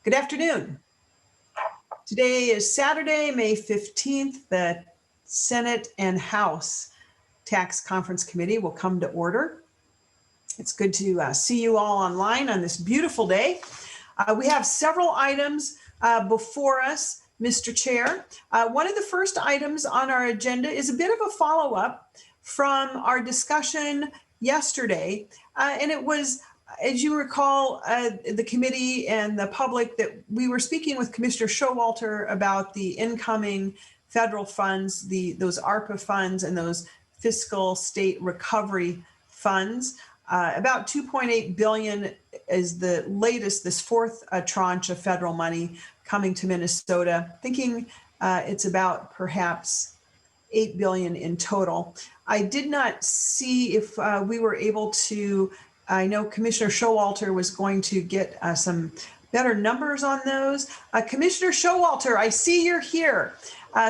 Good afternoon. Today is Saturday, May 15th. The Senate and House Tax Conference Committee will come to order. It's good to see you all online on this beautiful day. We have several items before us, Mr. Chair. One of the first items on our agenda is a bit of a follow-up from our discussion yesterday, and it was, as you recall, the committee and the public, that we were speaking with Commissioner Showalter about the incoming federal funds, those ARPA funds and those fiscal state recovery funds. About $2.8 billion is the latest, this fourth tranche of federal money coming to Minnesota. Thinking it's about perhaps $8 billion in total. I did not see if we were able to. I know Commissioner Showalter was going to get some better numbers on those. Commissioner Showalter, I see you're here.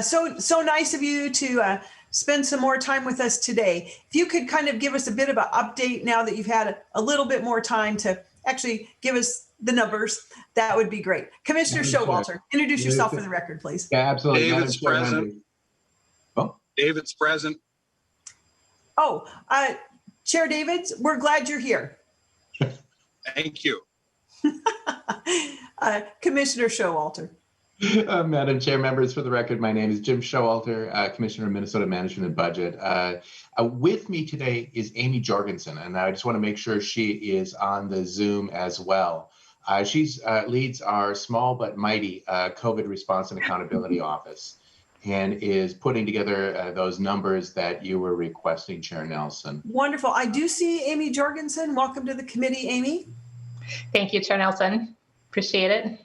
So nice of you to spend some more time with us today. If you could kind of give us a bit of an update now that you've had a little bit more time to actually give us the numbers, that would be great. Commissioner Showalter, introduce yourself for the record, please. Yeah, absolutely. David's present. Oh. David's present. Oh, Chair Davids, we're glad you're here. Thank you. Commissioner Showalter. Madam Chair, members, for the record, my name is Jim Showalter, Commissioner of Minnesota Management and Budget. With me today is Amy Jorgensen, and I just want to make sure she is on the Zoom as well. She leads our small but mighty COVID Response and Accountability Office, and is putting together those numbers that you were requesting, Chair Nelson. Wonderful. I do see Amy Jorgensen. Welcome to the committee, Amy. Thank you, Chair Nelson. Appreciate it.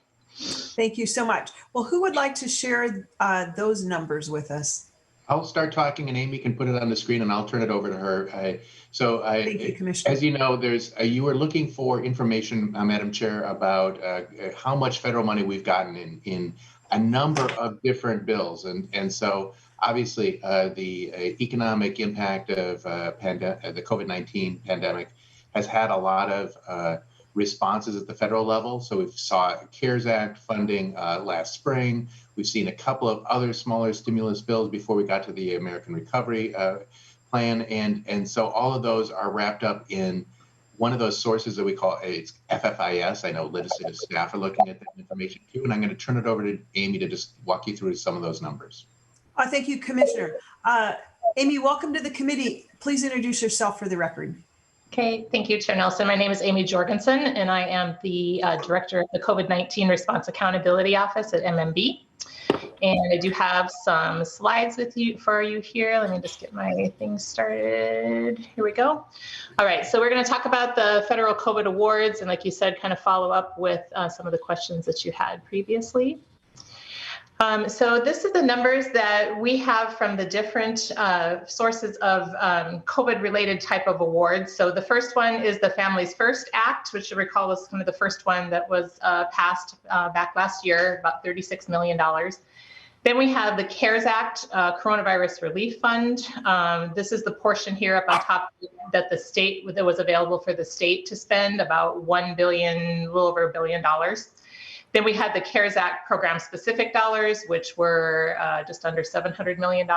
Thank you so much. Well, who would like to share those numbers with us? I'll start talking and Amy can put it on the screen and I'll turn it over to her. Thank you, Commissioner. As you know, you were looking for information, Madam Chair, about how much federal money we've gotten in a number of different bills. And so obviously the economic impact of the COVID-19 pandemic has had a lot of responses at the federal level. So we've saw CARES Act funding last spring. We've seen a couple of other smaller stimulus bills before we got to the American Recovery Plan. And so all of those are wrapped up in one of those sources that we call it's FFIS. I know legislative staff are looking at that information too, and I'm going to turn it over to Amy to just walk you through some of those numbers. Thank you, Commissioner. Amy, welcome to the committee. Please introduce yourself for the record. Okay, thank you, Chair Nelson. My name is Amy Jorgensen, and I am the Director of the COVID-19 Response Accountability Office at MMB. And I do have some slides for you here. Let me just get my thing started. Here we go. All right, so we're going to talk about the federal COVID awards, and like you said, kind of follow up with some of the questions that you had previously. So this is the numbers that we have from the different sources of COVID-related type of awards. So the first one is the Families First Act, which you recall was kind of the first one that was passed back last year, about $36 million. Then we have the CARES Act Coronavirus Relief Fund. This is the portion here up on top that was available for the state to spend, about $1 billion, a little over $1 billion. Then we had the CARES Act program-specific dollars, which were just under $700 million.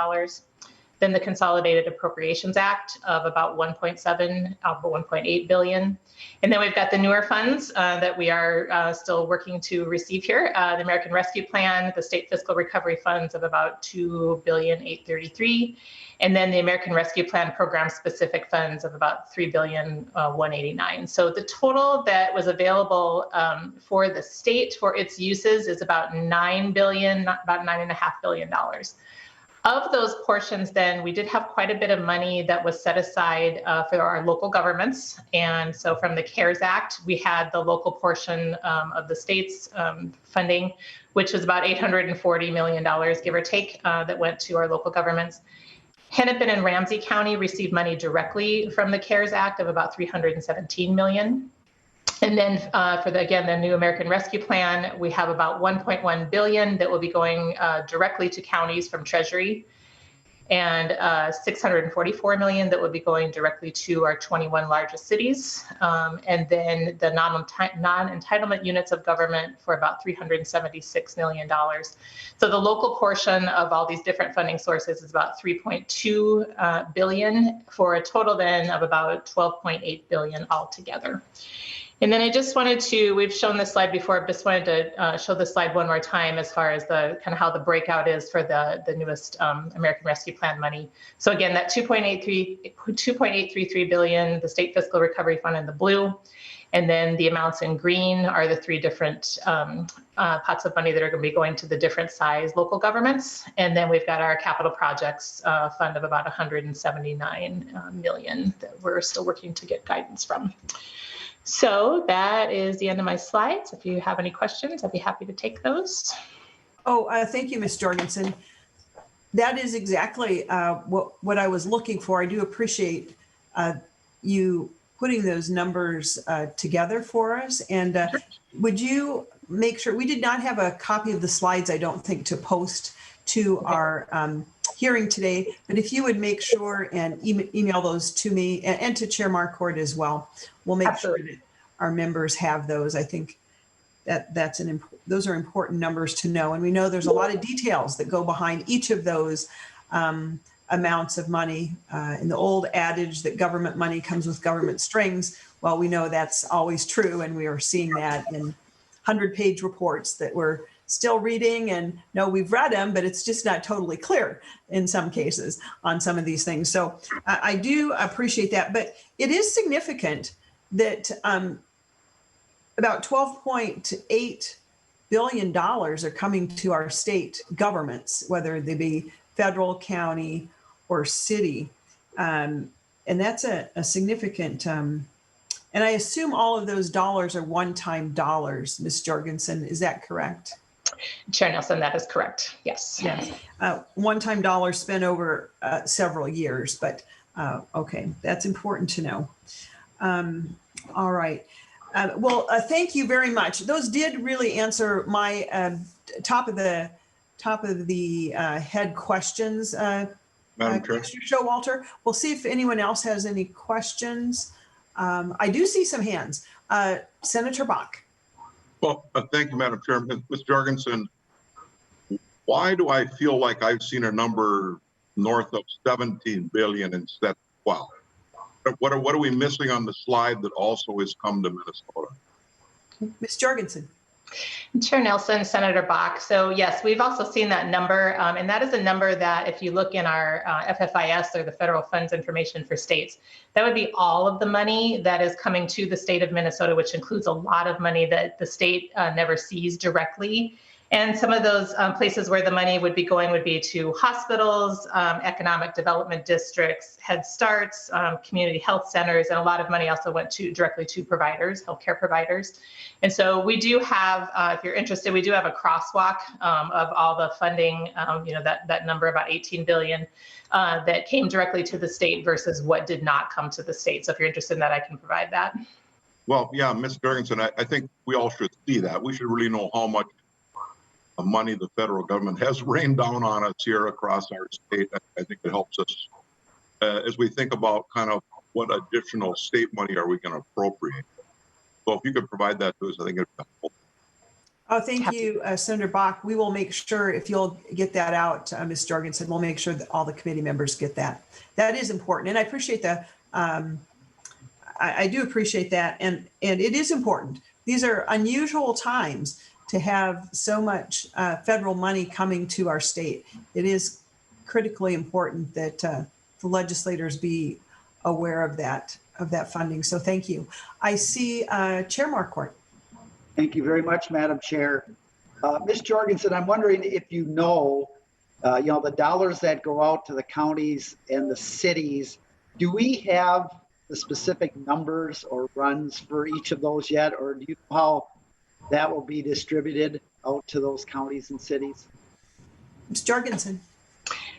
Then the Consolidated Appropriations Act of about 1.8 billion. And then we've got the newer funds that we are still working to receive here. The American Rescue Plan, the State Fiscal Recovery Funds of about $2,833,000,000. And then the American Rescue Plan program-specific funds of about $3,189,000,000. So the total that was available for the state for its uses is about $9 billion, about $9.5 billion. Of those portions, then, we did have quite a bit of money that was set aside for our local governments. And so from the CARES Act, we had the local portion of the state's funding, which was about $840 million, give or take, that went to our local governments. Hennepin and Ramsey County received money directly from the CARES Act of about $317 million. And then for the new American Rescue Plan, we have about $1.1 billion that will be going directly to counties from Treasury. and 644 million that would be going directly to our 21 largest cities. And then the non-entitlement units of government for about $376 million. So the local portion of all these different funding sources is about 3.2 billion for a total then of about 12.8 billion altogether. And then I just wanted to, we've shown this slide before, but just wanted to show this slide one more time as far as the kind of how the breakout is for the newest American Rescue Plan money. So again, that 2.833 billion, the State Fiscal Recovery Fund in the blue, and then the amounts in green are the three different pots of money that are going to be going to the different size local governments. And then we've got our capital projects fund of about 179 million that we're still working to get guidance from. So that is the end of my slides. If you have any questions, I'd be happy to take those. Oh, thank you, Ms. Jorgensen. That is exactly what I was looking for. I do appreciate you putting those numbers together for us. And Sure. Would you make sure, we did not have a copy of the slides, I don't think, to post to our hearing today, but if you would make sure and email those to me and to Chair Marquardt as well, we'll make Absolutely. sure that our members have those. I think that those are important numbers to know. And we know there's a lot of details that go behind each of those amounts of money. In the old adage that government money comes with government strings, well, we know that's always true. And we are seeing that in 100-page reports that we're still reading, and no, we've read them, but it's just not totally clear in some cases on some of these things. So I do appreciate that, but it is significant that about $12.8 billion are coming to our state governments, whether they be federal, county, or city. And that's a significant, and I assume all of those dollars are one-time dollars, Ms. Jorgensen, is that correct? Chair Nelson, that is correct. Yes. Yes. One-time dollars spent over several years, but okay, that's important to know. All right. Well, thank you very much. Those did really answer my top of the head questions. Madam Chair. Commissioner Showalter. We'll see if anyone else has any questions. I do see some hands. Senator Bach. Well, thank you, Madam Chair. Ms. Jorgensen, why do I feel like I've seen a number north of 17 billion instead of 12? What are we missing on the slide that also has come to Minnesota? Ms. Jorgensen. Chair Nelson, Senator Bach. So yes, we've also seen that number, and that is a number that if you look in our FFIS, or the federal funds information for states, that would be all of the money that is coming to the state of Minnesota, which includes a lot of money that the state never sees directly. And some of those places where the money would be going would be to hospitals, economic development districts, Head Starts, community health centers, and a lot of money also went directly to providers, healthcare providers. And so we do have, if you're interested, we do have a crosswalk of all the funding, that number, about 18 billion, that came directly to the state versus what did not come to the state. So if you're interested in that, I can provide that. Well, yeah, Ms. Jorgensen, I think we all should see that. We should really know how much money the federal government has rained down on us here across our state. I think it helps us as we think about kind of what additional state money are we going to appropriate. So if you could provide that to us, I think it'd be helpful. Oh, thank you, Senator Bach. We will make sure, if you'll get that out, Ms. Jorgensen, we'll make sure that all the committee members get that. That is important. And I appreciate that. I do appreciate that. And it is important. These are unusual times to have so much federal money coming to our state. It is critically important that the legislators be aware of that funding. So thank you. I see Chair Marquardt. Thank you very much, Madam Chair. Ms. Jorgensen, I'm wondering if you know the dollars that go out to the counties and the cities, do we have the specific numbers or runs for each of those yet? Or do you know how that will be distributed out to those counties and cities? Ms. Jorgensen.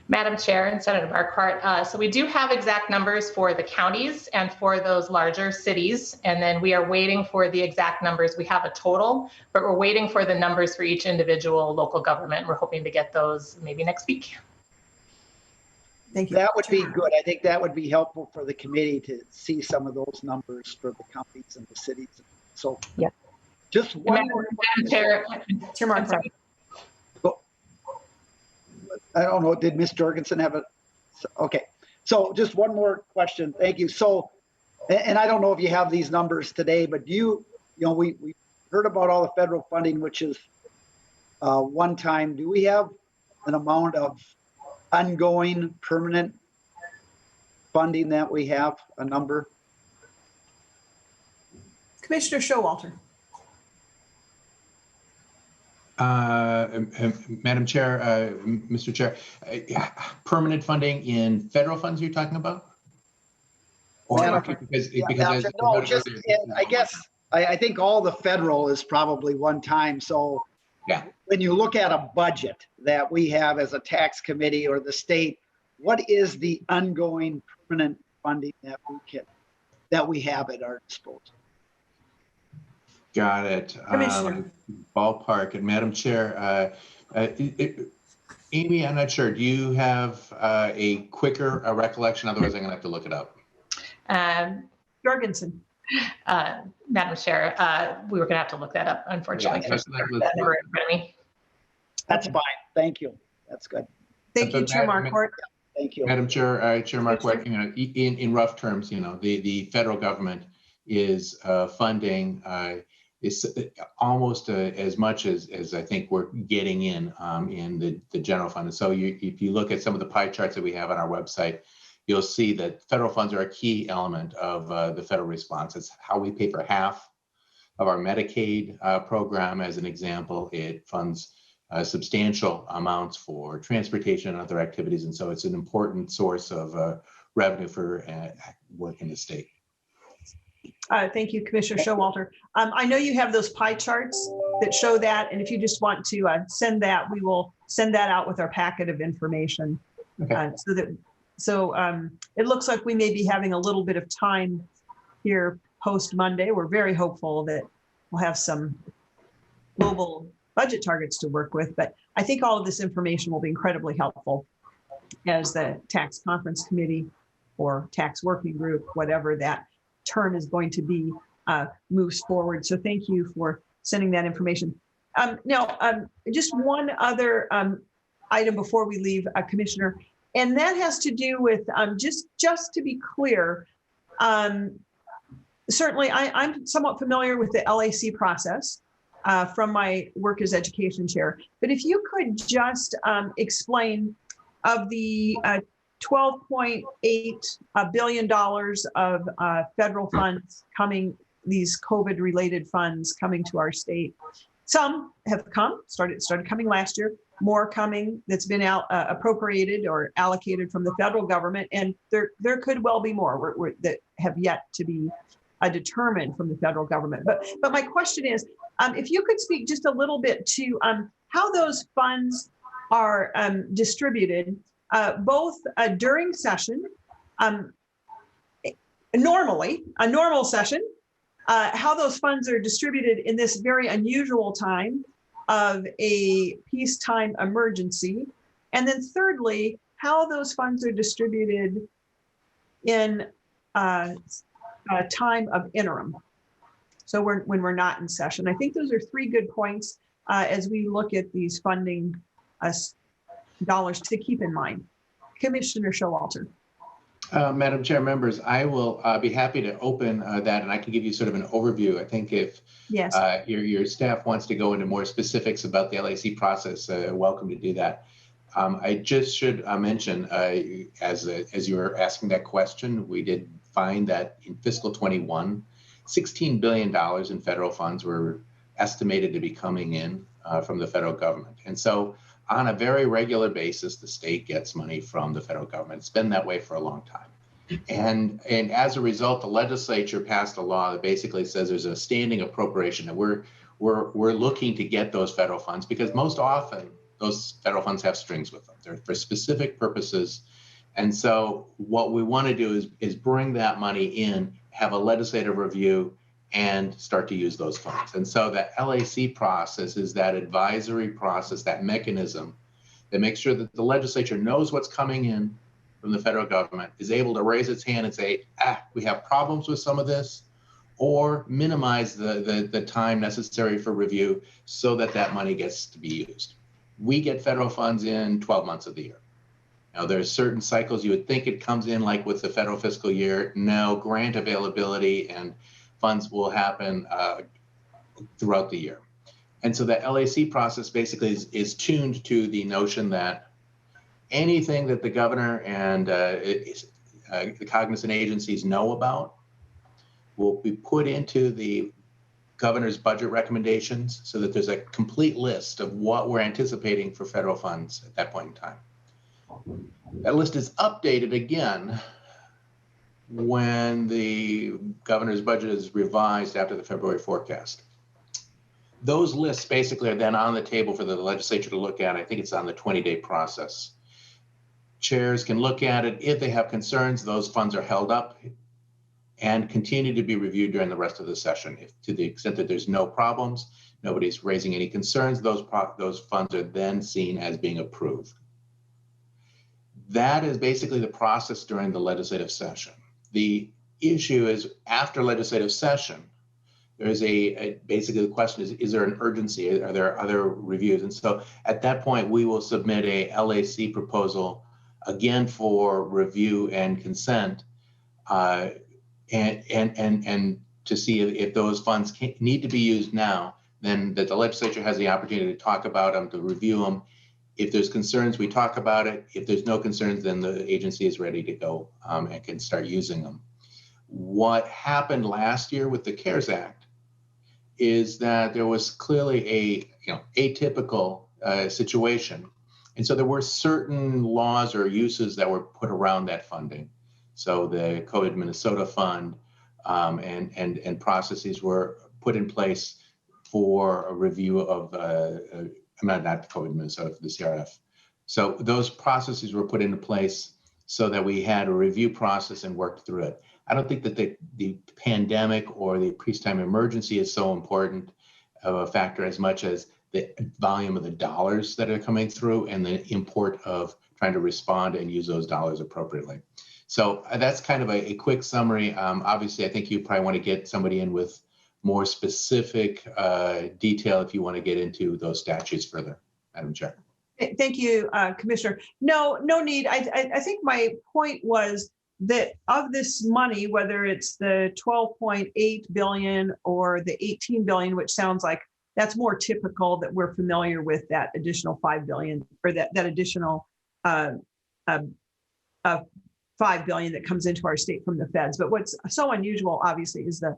Madam Chair and Senator Marquardt, so we do have exact numbers for the counties and for those larger cities, and then we are waiting for the exact numbers. We have a total, but we're waiting for the numbers for each individual local government. We're hoping to get those maybe next week. Thank you. That would be good. I think that would be helpful for the committee to see some of those numbers for the counties and the cities. So Yeah. just one more. Madam Chair, Chair Mark. I'm sorry. I don't know, did Ms. Jorgensen have a, okay. So just one more question. Thank you. So, and I don't know if you have these numbers today, but we heard about all the federal funding, which is one time. Do we have an amount of ongoing permanent funding that we have, a number? Commissioner Showalter. Madam Chair, Mr. Chair, permanent funding in federal funds you're talking about? Or because No, just, I guess, I think all the federal is probably one time. So yeah, when you look at a budget that we have as a tax committee or the state, what is the ongoing permanent funding that we have at our disposal? got it. Commissioner. Ballpark. And Madam Chair, Amy, I'm not sure. Do you have a quicker recollection? Otherwise, I'm going to have to look it up. Jorgensen. Madam Chair, we were going to have to look that up, unfortunately. Yeah, That number in front of me. That's fine. Thank you. That's good. Thank you, Chair Marquardt. Thank you. Madam Chair, Chair Marquardt, in rough terms, the federal government is funding is almost as much as I think we're getting in the general fund. And so if you look at some of the pie charts that we have on our website, you'll see that federal funds are a key element of the federal response. It's how we pay for half of our Medicaid program, as an example. It funds substantial amounts for transportation and other activities. And so it's an important source of revenue for work in the state. Thank you, Commissioner Showalter. I know you have those pie charts that show that, and if you just want to send that, we will send that out with our packet of information. Okay. So it looks like we may be having a little bit of time here post Monday. We're very hopeful that we'll have some global budget targets to work with, but I think all of this information will be incredibly helpful as the tax conference committee or tax working group, whatever that term is going to be, moves forward. So thank you for sending that information. Now, just one other item before we leave, Commissioner, and that has to do with just to be clear, certainly I'm somewhat familiar with the LAC process from my work as education chair, but if you could just explain of the $12.8 billion of federal funds coming, these COVID related funds coming to our state. Some have started coming last year, more coming that's been appropriated or allocated from the federal government. And there could well be more that have yet to be determined from the federal government. But my question is, if you could speak just a little bit to how those funds are distributed, both during session, normally, a normal session, how those funds are distributed in this very unusual time of a peacetime emergency. And then thirdly, how those funds are distributed in a time of interim. So when we're not in session. I think those are three good points as we look at these funding dollars to keep in mind. Commissioner Showalter. Madam Chair, members, I will be happy to open that, and I can give you sort of an overview. I think if yes, your staff wants to go into more specifics about the LAC process, welcome to do that. I just should mention, as you were asking that question, we did find that in fiscal 21, $16 billion in federal funds were estimated to be coming in from the federal government. And so on a very regular basis, the state gets money from the federal government. It's been that way for a long time. And as a result, the legislature passed a law that basically says there's a standing appropriation, that we're looking to get those federal funds, because most often those federal funds have strings with them. They're for specific purposes. And so what we want to do is bring that money in, have a legislative review, and start to use those funds. And so the LAC process is that advisory process, that mechanism that makes sure that the legislature knows what's coming in from the federal government is able to raise its hand and say, we have problems with some of this, or minimize the time necessary for review so that that money gets to be used. We get federal funds in 12 months of the year. Now, there's certain cycles you would think it comes in like with the federal fiscal year. No, grant availability and funds will happen throughout the year. And so the LAC process basically is tuned to the notion that anything that the governor and the cognizant agencies know about will be put into the governor's budget recommendations so that there's a complete list of what we're anticipating for federal funds at that point in time. That list is updated again when the governor's budget is revised after the February forecast. Those lists basically are then on the table for the legislature to look at. I think it's on the 20-day process. Chairs can look at it. If they have concerns, those funds are held up and continue to be reviewed during the rest of the session. If to the extent that there's no problems, nobody's raising any concerns, those funds are then seen as being approved. That is basically the process during the legislative session. The issue is after legislative session, there's basically the question is there an urgency? Are there other reviews? And so at that point, we will submit a LAC proposal again for review and consent and to see if those funds need to be used now, then that the legislature has the opportunity to talk about them, to review them. If there's concerns, we talk about it. If there's no concerns, then the agency is ready to go and can start using them. What happened last year with the CARES Act is that there was clearly a atypical situation. And so there were certain laws or uses that were put around that funding. So the COVID Minnesota Fund and processes were put in place for a review of not COVID Minnesota, the CRF. So those processes were put into place so that we had a review process and worked through it. I don't think that the pandemic or the peacetime emergency is so important of a factor as much as the volume of the dollars that are coming through and the import of trying to respond and use those dollars appropriately. So that's kind of a quick summary. Obviously, I think you probably want to get somebody in with more specific detail if you want to get into those statutes further, Madam Chair. Thank you, Commissioner. No need. I think my point was that of this money, whether it's the 12.8 billion or the 18 billion, which sounds like that's more typical that we're familiar with that additional 5 billion or that additional 5 billion that comes into our state from the feds. But what's so unusual, obviously, is the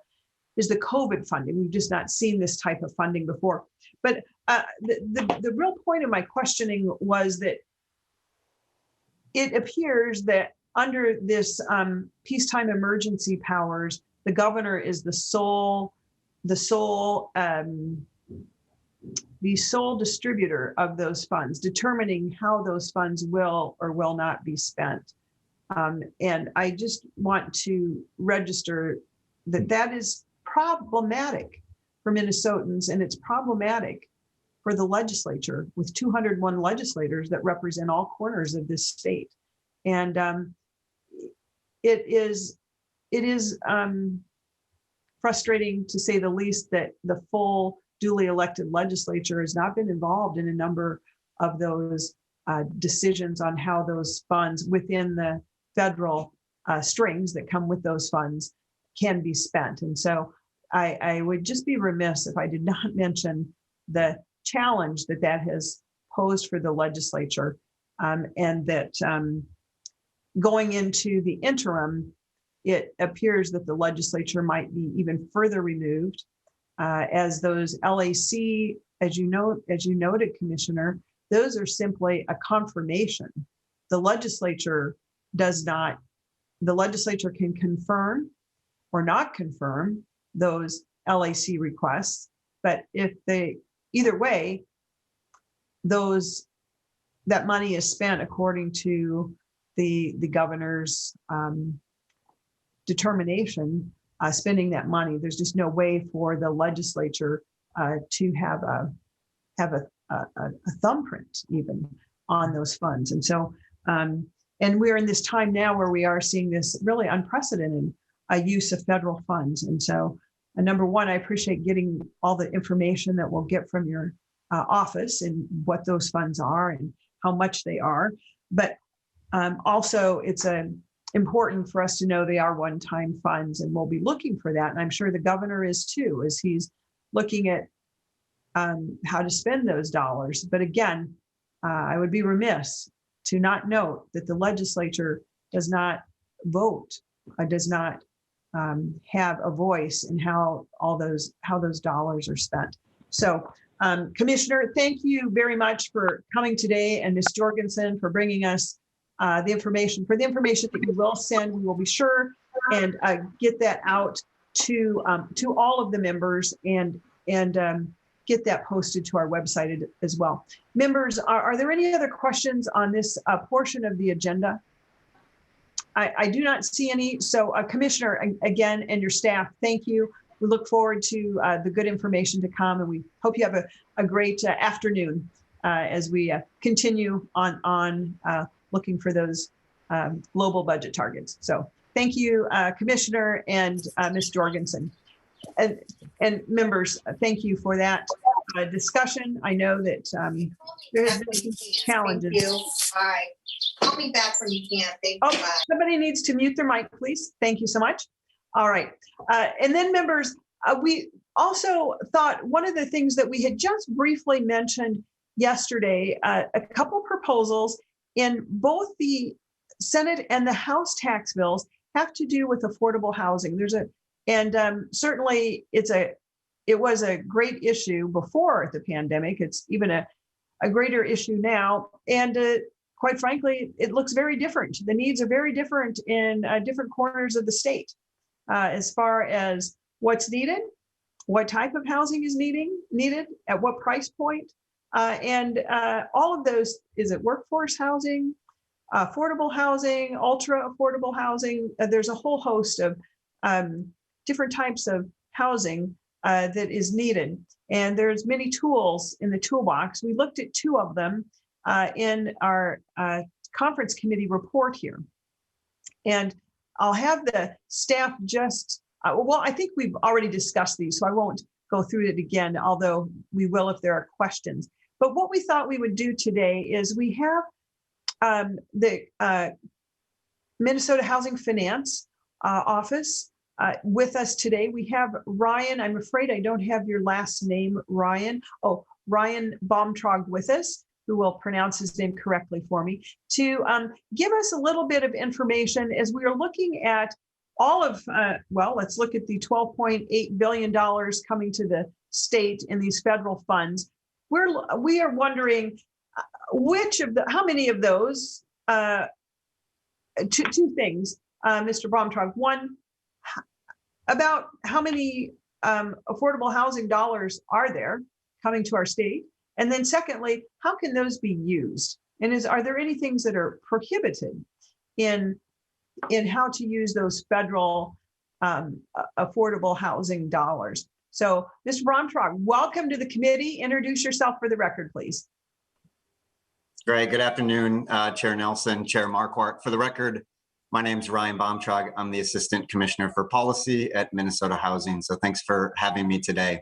COVID funding. We've just not seen this type of funding before. But the real point of my questioning was that it appears that under this peacetime emergency powers, the governor is the sole distributor of those funds, determining how those funds will or will not be spent. And I just want to register that is problematic for Minnesotans, and it's problematic for the legislature with 201 legislators that represent all corners of this state. And it is frustrating, to say the least, that the full duly elected legislature has not been involved in a number of those decisions on how those funds within the federal strings that come with those funds can be spent. And so I would just be remiss if I did not mention the challenge that has posed for the legislature, and that going into the interim, it appears that the legislature might be even further removed, as those LAC, as you noted, Commissioner, those are simply a confirmation. The legislature can confirm or not confirm those LAC requests, but either way, that money is spent according to the governor's determination, spending that money. There's just no way for the legislature to have a thumbprint even on those funds. And so And we're in this time now where we are seeing this really unprecedented use of federal funds. And so, number one, I appreciate getting all the information that we'll get from your office and what those funds are and how much they are. But also, it's important for us to know they are one-time funds, and we'll be looking for that. And I'm sure the governor is too, as he's looking at how to spend those dollars. But again, I would be remiss to not note that the legislature does not vote, does not have a voice in how those dollars are spent. So, Commissioner, thank you very much for coming today, and Ms. Jorgensen for bringing us the information. For the information that you will send, we will be sure and get that out to all of the members and get that posted to our website as well. Members, are there any other questions on this portion of the agenda? I do not see any. So Commissioner, again, and your staff, thank you. We look forward to the good information to come, and we hope you have a great afternoon as we continue on looking for those global budget targets. So thank you, Commissioner and Ms. Jorgensen. And members, thank you for that discussion. I know that there has been some challenges. Thank you. All right. Call me back when you can. Thank you. Oh, Bye. somebody needs to mute their mic, please. Thank you so much. All right. And then members, we also thought one of the things that we had just briefly mentioned yesterday, a couple proposals in both the Senate and the House tax bills have to do with affordable housing. Certainly it was a great issue before the pandemic. It's even a greater issue now. And quite frankly, it looks very different. The needs are very different in different corners of the state as far as what's needed, what type of housing is needed, at what price point, and all of those. Is it workforce housing, affordable housing, ultra affordable housing? There's a whole host of different types of housing that is needed. And there's many tools in the toolbox. We looked at two of them in our conference committee report here. And I'll have the staff just, well, I think we've already discussed these, so I won't go through it again, although we will if there are questions. But what we thought we would do today is we have the Minnesota Housing Finance Office with us today. We have Ryan. I'm afraid I don't have your last name, Ryan. Oh, Ryan Baumtrog with us, who will pronounce his name correctly for me, to give us a little bit of information as we are looking at all of, well, let's look at the $12.8 billion coming to the state in these federal funds. We are wondering how many of those, two things, Mr. Baumtrog. One, about how many affordable housing dollars are there coming to our state? And then secondly, how can those be used? And are there any things that are prohibited in how to use those federal affordable housing dollars? So, Mr. Baumtrog, welcome to the committee. Introduce yourself for the record, please. Great. Good afternoon, Chair Nelson, Chair Marquardt. For the record, my name is Ryan Baumtrog. I'm the Assistant Commissioner for Policy at Minnesota Housing. So thanks for having me today.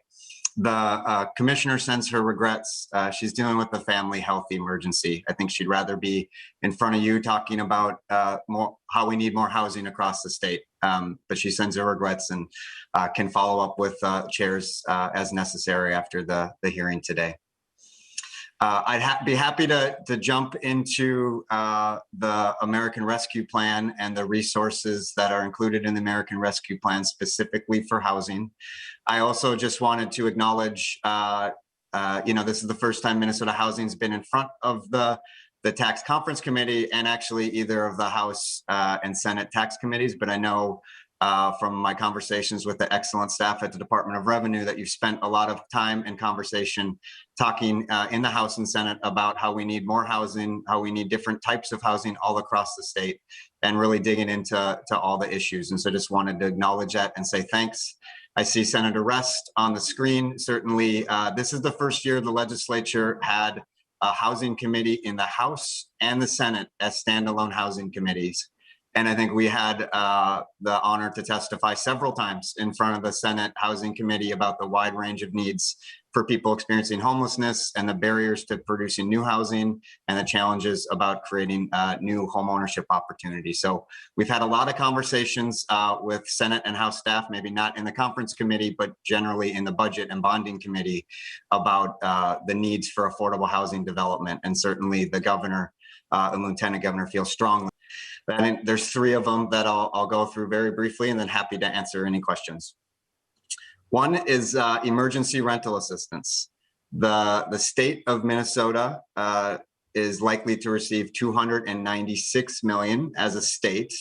The commissioner sends her regrets. She's dealing with a family health emergency. I think she'd rather be in front of you talking about how we need more housing across the state. But she sends her regrets and can follow up with chairs as necessary after the hearing today. I'd be happy to jump into the American Rescue Plan and the resources that are included in the American Rescue Plan specifically for housing. I also just wanted to acknowledge, this is the first time Minnesota Housing's been in front of the tax conference committee and actually either of the House and Senate tax committees, but I know from my conversations with the excellent staff at the Department of Revenue that you've spent a lot of time and conversation talking in the House and Senate about how we need more housing, how we need different types of housing all across the state, and really digging into all the issues. And so just wanted to acknowledge that and say thanks. I see Senator Rest on the screen. Certainly, this is the first year the legislature had a housing committee in the House and the Senate as standalone housing committees. And I think we had the honor to testify several times in front of the Senate Housing Committee about the wide range of needs for people experiencing homelessness and the barriers to producing new housing and the challenges about creating new homeownership opportunities. So we've had a lot of conversations with Senate and House staff, maybe not in the conference committee, but generally in the Budget and Bonding Committee about the needs for affordable housing development. And certainly the governor and lieutenant governor feel strongly. I think there's three of them that I'll go through very briefly and then happy to answer any questions. One is emergency rental assistance. The state of Minnesota is likely to receive $296 million as a state,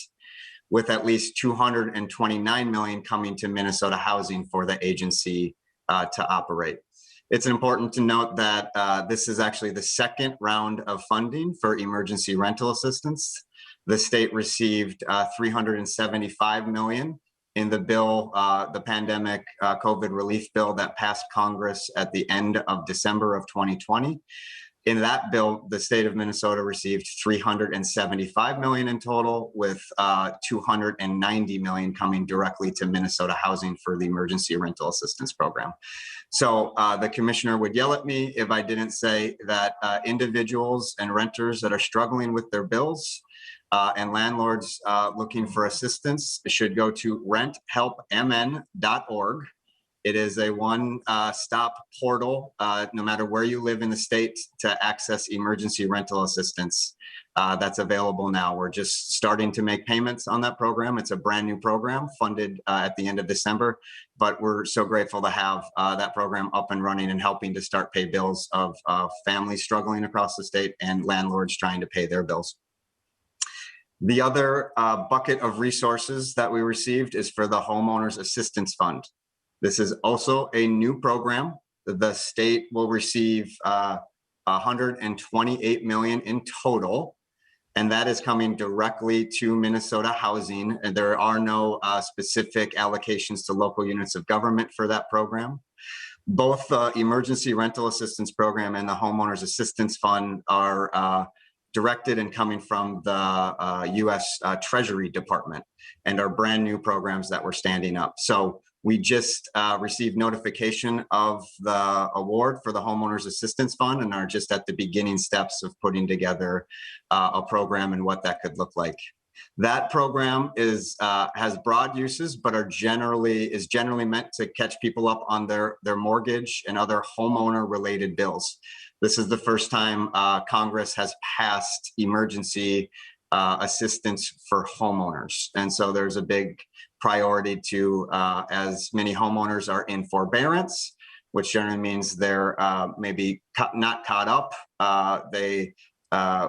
with at least $229 million coming to Minnesota Housing for the agency to operate. It's important to note that this is actually the second round of funding for emergency rental assistance. The state received $375 million in the bill, the pandemic COVID relief bill that passed Congress at the end of December of 2020. In that bill, the state of Minnesota received $375 million in total, with $290 million coming directly to Minnesota Housing for the emergency rental assistance program. So the commissioner would yell at me if I didn't say that individuals and renters that are struggling with their bills and landlords looking for assistance should go to renthelpmn.org. It is a one-stop portal, no matter where you live in the state, to access emergency rental assistance that's available now. We're just starting to make payments on that program. It's a brand new program funded at the end of December, but we're so grateful to have that program up and running and helping to start pay bills of families struggling across the state and landlords trying to pay their bills. The other bucket of resources that we received is for the Homeowners Assistance Fund. This is also a new program. The state will receive $128 million in total, and that is coming directly to Minnesota Housing. And there are no specific allocations to local units of government for that program. Both the Emergency Rental Assistance Program and the Homeowners Assistance Fund are directed and coming from the U.S. Treasury Department and are brand new programs that we're standing up. So we just received notification of the award for the Homeowners Assistance Fund and are just at the beginning steps of putting together a program and what that could look like. That program has broad uses, but is generally meant to catch people up on their mortgage and other homeowner-related bills. This is the first time Congress has passed emergency assistance for homeowners. And so there's a big priority to, as many homeowners are in forbearance, which generally means they're maybe not caught up.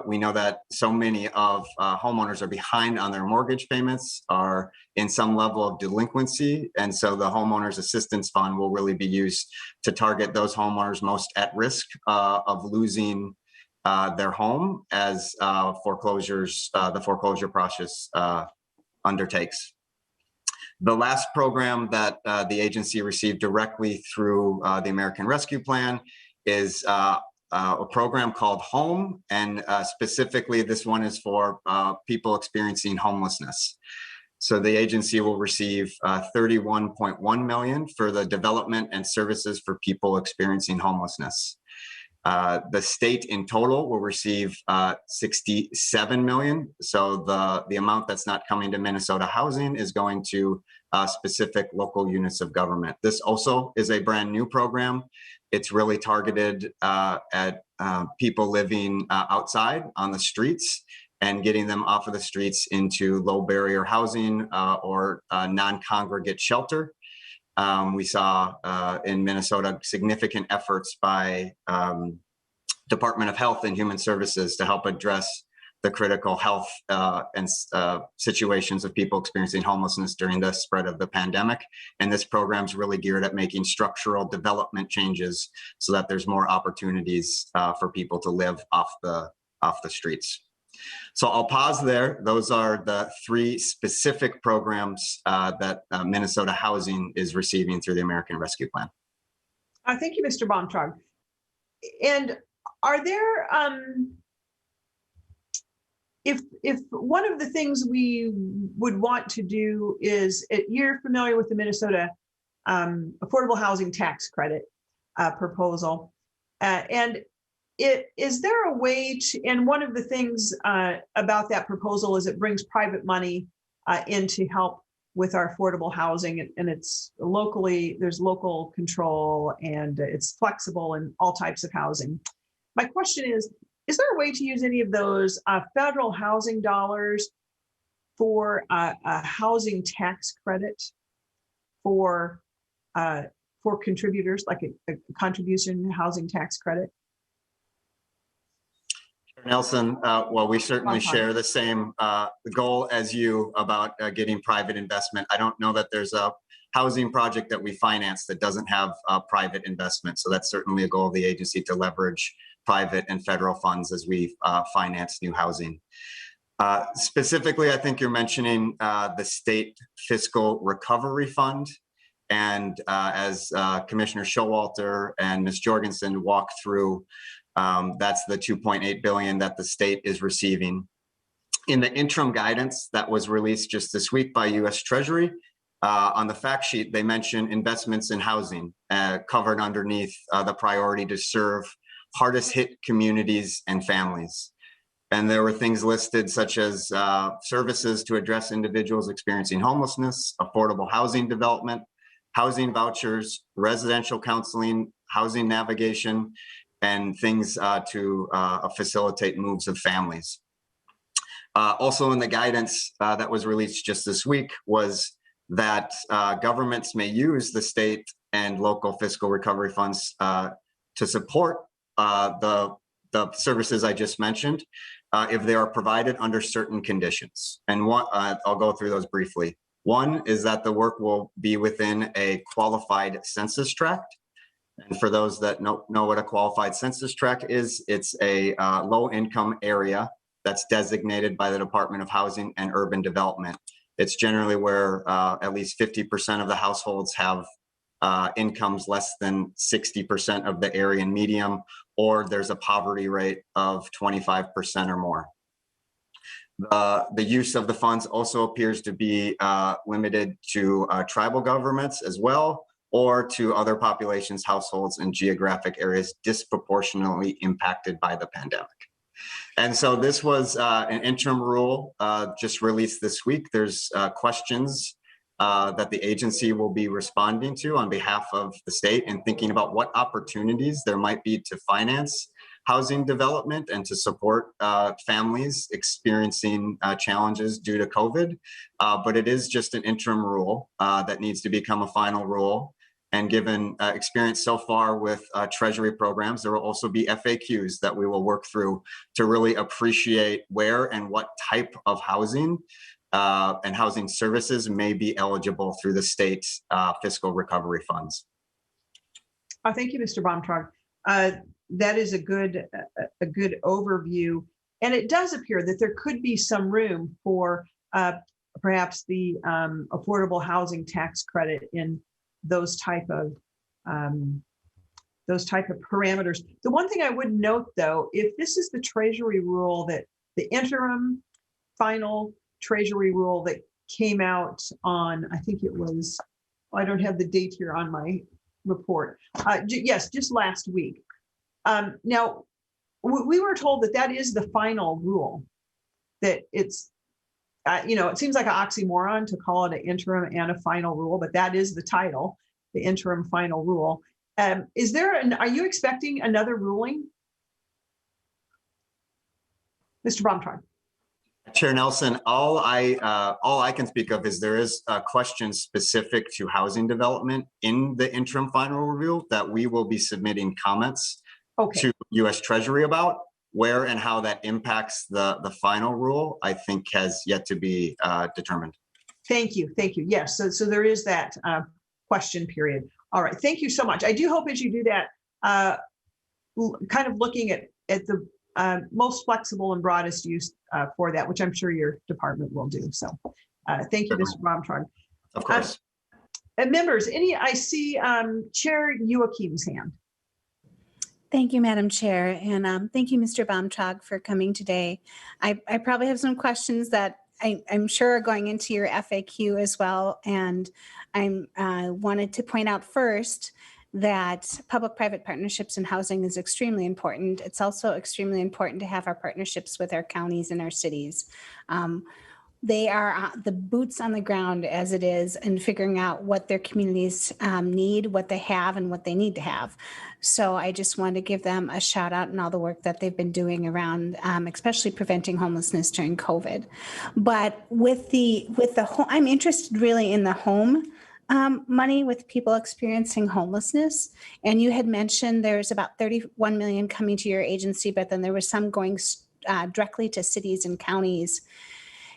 We know that so many of homeowners are behind on their mortgage payments, are in some level of delinquency. And so the Homeowners Assistance Fund will really be used to target those homeowners most at risk of losing their home as the foreclosure process undertakes. The last program that the agency received directly through the American Rescue Plan is a program called Home, and specifically this one is for people experiencing homelessness. So the agency will receive $31.1 million for the development and services for people experiencing homelessness. The state in total will receive $67 million. So the amount that's not coming to Minnesota Housing is going to specific local units of government. This also is a brand new program. It's really targeted at people living outside on the streets and getting them off of the streets into low barrier housing or non-congregate shelter. We saw in Minnesota significant efforts by Department of Health and Human Services to help address the critical health and situations of people experiencing homelessness during the spread of the pandemic. And this program is really geared at making structural development changes so that there's more opportunities for people to live off the streets. So I'll pause there. Those are the three specific programs that Minnesota Housing is receiving through the American Rescue Plan. Thank you, Mr. Baumtrag. And Are there, if one of the things we would want to do is, you're familiar with the Minnesota affordable housing tax credit proposal, and is there a way to, and one of the things about that proposal is it brings private money in to help with our affordable housing, and it's locally, there's local control, and it's flexible in all types of housing. My question is there a way to use any of those federal housing dollars for a housing tax credit for contributors, like a contribution housing tax credit? Nelson, well, we certainly share the same goal as you about getting private investment. I don't know that there's a housing project that we finance that doesn't have private investment. So that's certainly a goal of the agency, to leverage private and federal funds as we finance new housing. Specifically, I think you're mentioning the State Fiscal Recovery Fund. And as Commissioner Showalter and Ms. Jorgensen walked through, that's the $2.8 billion that the state is receiving. In the interim guidance that was released just this week by U.S. Treasury, on the fact sheet, they mention investments in housing covered underneath the priority to serve hardest hit communities and families. And there were things listed such as services to address individuals experiencing homelessness, affordable housing development, housing vouchers, residential counseling, housing navigation, and things to facilitate moves of families. Also in the guidance that was released just this week was that governments may use the state and local fiscal recovery funds to support the services I just mentioned if they are provided under certain conditions. And one, I'll go through those briefly. One is that the work will be within a qualified census tract. And for those that know what a qualified census tract is, it's a low-income area that's designated by the Department of Housing and Urban Development. It's generally where at least 50% of the households have incomes less than 60% of the area median, or there's a poverty rate of 25% or more. The use of the funds also appears to be limited to tribal governments as well, or to other populations, households, and geographic areas disproportionately impacted by the pandemic. And so this was an interim rule just released this week. There's questions that the agency will be responding to on behalf of the state and thinking about what opportunities there might be to finance housing development and to support families experiencing challenges due to COVID. But it is just an interim rule that needs to become a final rule. And given experience so far with Treasury programs, there will also be FAQs that we will work through to really appreciate where and what type of housing and housing services may be eligible through the state's fiscal recovery funds. Thank you, Mr. Baumtrag. That is a good overview. And it does appear that there could be some room for perhaps the affordable housing tax credit in those type of parameters. The one thing I would note, though, if this is the Treasury rule, that the interim final Treasury rule that came out on, I think it was, I don't have the date here on my report. Yes, just last week. Now, we were told that that is the final rule, that it's, it seems like an oxymoron to call it an interim and a final rule, but that is the title, the interim final rule. Are you expecting another ruling? Mr. Baumtrag. Chair Nelson, all I can speak of is there is a question specific to housing development in the interim final review that we will be submitting comments to U.S. Treasury about. Where and how that impacts the final rule, I think, has yet to be determined. Thank you. Yes, so there is that question period. All right, thank you so much. I do hope as you do that, kind of looking at the most flexible and broadest use for that, which I'm sure your department will do. So thank you, Mr. Baumtrag. Of course. Members, I see Chair Joachim's hand. Thank you, Madam Chair, and thank you, Mr. Baumtrag, for coming today. I probably have some questions that I'm sure are going into your FAQ as well, and I wanted to point out first that public-private partnerships in housing is extremely important. It's also extremely important to have our partnerships with our counties and our cities. They are the boots on the ground as it is in figuring out what their communities need, what they have, and what they need to have. So I just wanted to give them a shout out and all the work that they've been doing around, especially preventing homelessness during COVID. But with the home, I'm interested really in the home money with people experiencing homelessness. And you had mentioned there's about 31 million coming to your agency, but then there was some going directly to cities and counties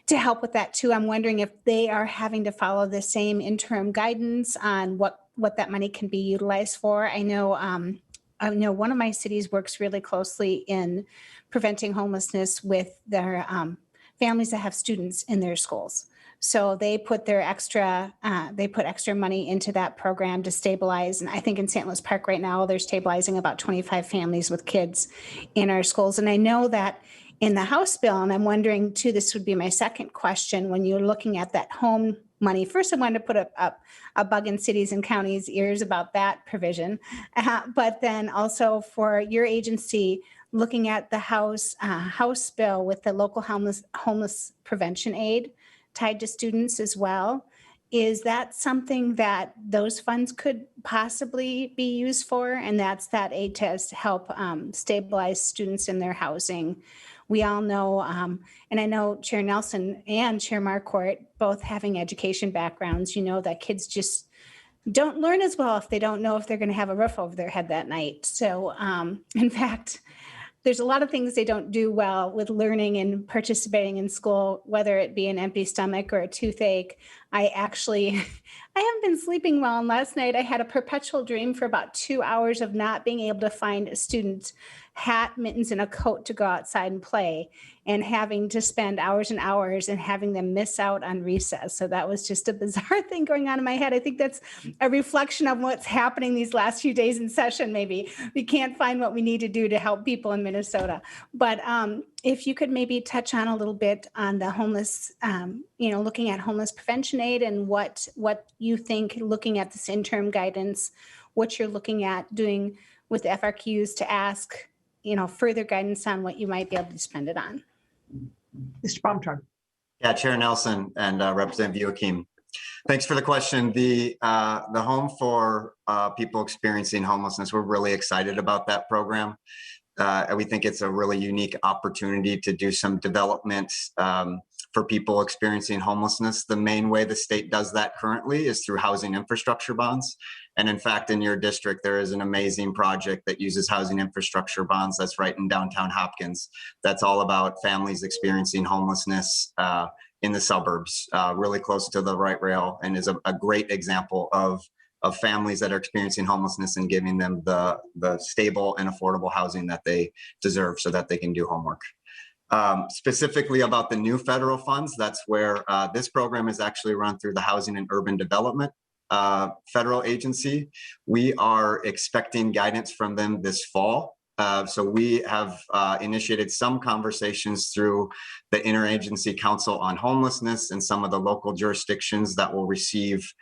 to help with that too. I'm wondering if they are having to follow the same interim guidance on what that money can be utilized for. I know one of my cities works really closely in preventing homelessness with their families that have students in their schools. So they put extra money into that program to stabilize. And I think in St. Louis Park right now, they're stabilizing about 25 families with kids in our schools. And I know that in the House bill, and I'm wondering too, this would be my second question, when you're looking at that home money. First, I wanted to put a bug in cities and counties' ears about that provision. But then also for your agency, looking at the House bill with the local homeless prevention aid tied to students as well. Is that something that those funds could possibly be used for? And that's that aid to help stabilize students in their housing. We all know, and I know Chair Nelson and Chair Marquardt, both having education backgrounds, you know that kids just don't learn as well if they don't know if they're going to have a roof over their head that night. So in fact, there's a lot of things they don't do well with learning and participating in school, whether it be an empty stomach or a toothache. I haven't been sleeping well. And last night I had a perpetual dream for about 2 hours of not being able to find a student's hat, mittens, and a coat to go outside and play, and having to spend hours and hours and having them miss out on recess. So that was just a bizarre thing going on in my head. I think that's a reflection of what's happening these last few days in session. Maybe we can't find what we need to do to help people in Minnesota. But if you could maybe touch on a little bit on the homeless, looking at homeless prevention aid and what you think, looking at this interim guidance, what you're looking at doing with the FRQs to ask, further guidance on what you might be able to spend it on. Mr. Baumtrag. Yeah, Chair Nelson and Representative Joachim. Thanks for the question. The Home for People Experiencing Homelessness, we're really excited about that program. We think it's a really unique opportunity to do some development for people experiencing homelessness. The main way the state does that currently is through housing infrastructure bonds. And in fact, in your district, there is an amazing project that uses housing infrastructure bonds that's right in downtown Hopkins. That's all about families experiencing homelessness in the suburbs, really close to the light rail, and is a great example of families that are experiencing homelessness and giving them the stable and affordable housing that they deserve so that they can do homework. Specifically about the new federal funds, that's where this program is actually run through the Housing and Urban Development federal agency. We are expecting guidance from them this fall. So we have initiated some conversations through the Interagency Council on Homelessness and some of the local jurisdictions that will receive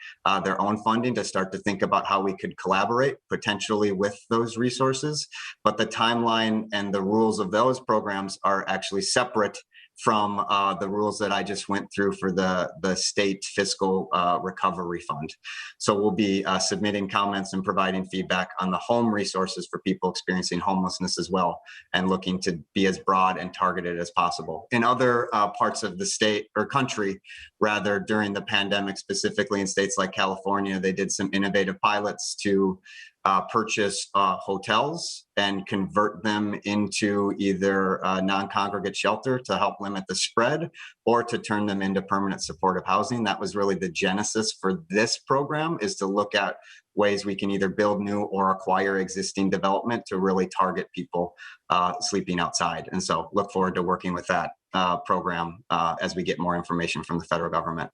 their own funding to start to think about how we could collaborate potentially with those resources. But the timeline and the rules of those programs are actually separate from the rules that I just went through for the state fiscal recovery fund. So we'll be submitting comments and providing feedback on the home resources for people experiencing homelessness as well, and looking to be as broad and targeted as possible. In other parts of the state or country, rather, during the pandemic, specifically in states like California, they did some innovative pilots to purchase hotels and convert them into either non-congregate shelter to help limit the spread, or to turn them into permanent supportive housing. That was really the genesis for this program, is to look at ways we can either build new or acquire existing development to really target people sleeping outside. And so look forward to working with that program as we get more information from the federal government.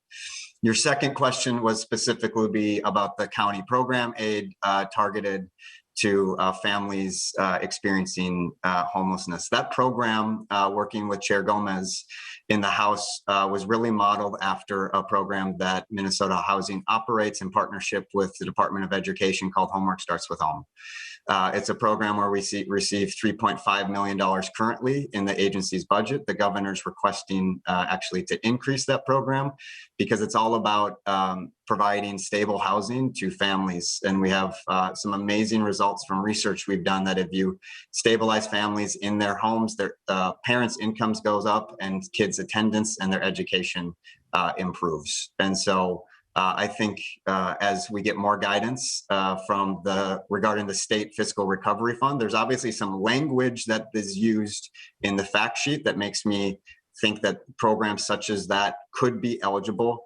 Your second question was specifically about the county program aid targeted to families experiencing homelessness. That program, working with Chair Gomez in the House, was really modeled after a program that Minnesota Housing operates in partnership with the Department of Education called Homework Starts with Home. It's a program where we receive $3.5 million currently in the agency's budget. The governor's requesting actually to increase that program because it's all about providing stable housing to families. And we have some amazing results from research we've done that if you stabilize families in their homes, their parents' incomes goes up and kids' attendance and their education improves. And so I think as we get more guidance regarding the state fiscal recovery fund, there's obviously some language that is used in the fact sheet that makes me think that programs such as that could be eligible.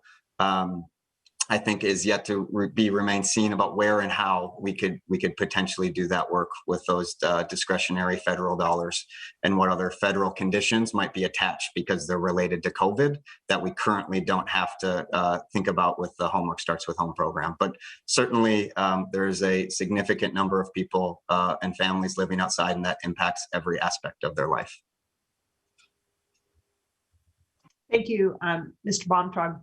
I think is yet to remain seen about where and how we could potentially do that work with those discretionary federal dollars and what other federal conditions might be attached because they're related to COVID that we currently don't have to think about with the Homework Starts with Home program. But certainly there's a significant number of people and families living outside, and that impacts every aspect of their life. Thank you, Mr. Baumtrag.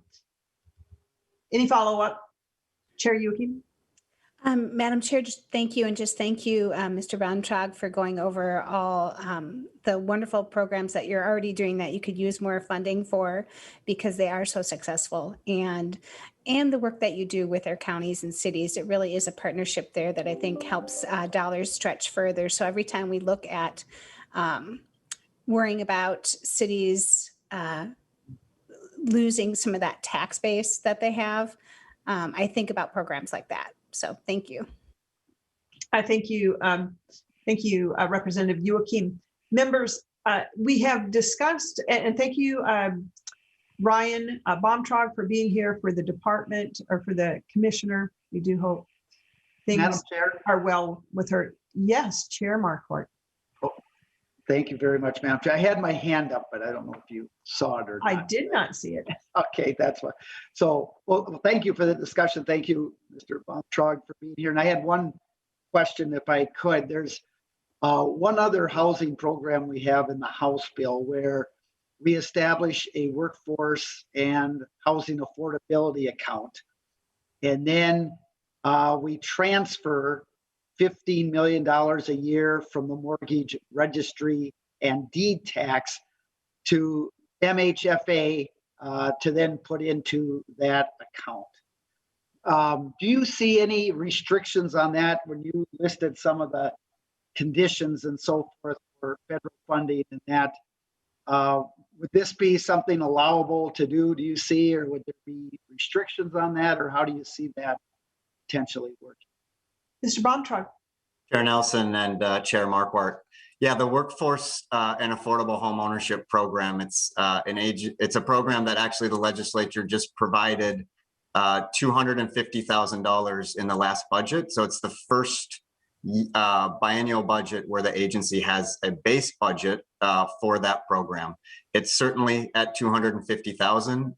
Any follow-up? Chair Yuki? Madam Chair, just thank you. And just thank you, Mr. Baumtrag, for going over all the wonderful programs that you're already doing that you could use more funding for because they are so successful. And the work that you do with our counties and cities, it really is a partnership there that I think helps dollars stretch further. So every time we look at worrying about cities losing some of that tax base that they have, I think about programs like that. So thank you. Thank you, Representative Joachim. Members, we have discussed, and thank you, Ryan Baumtrag, for being here for the department or for the commissioner. We do hope things are well with her. Yes, Chair Marquardt. Thank you very much, Madam Chair. I had my hand up, but I don't know if you saw it or not. I did not see it. Okay, that's fine. So, well, thank you for the discussion. Thank you, Mr. Baumtrag, for being here. And I had one question, if I could. There's one other housing program we have in the House bill where we establish a workforce and housing affordability account. And then we transfer $15 million a year from the mortgage registry and deed tax to MHFA to then put into that account. Do you see any restrictions on that when you listed some of the conditions and so forth for federal funding and that? Would this be something allowable to do you see, or would there be restrictions on that, or how do you see that potentially working? Mr. Baumtrag. Chair Nelson and Chair Marquardt. Yeah, the Workforce and Affordable Home Ownership Program, it's a program that actually the legislature just provided $250,000 in the last budget. So it's the first biennial budget where the agency has a base budget for that program. It's certainly at $250,000,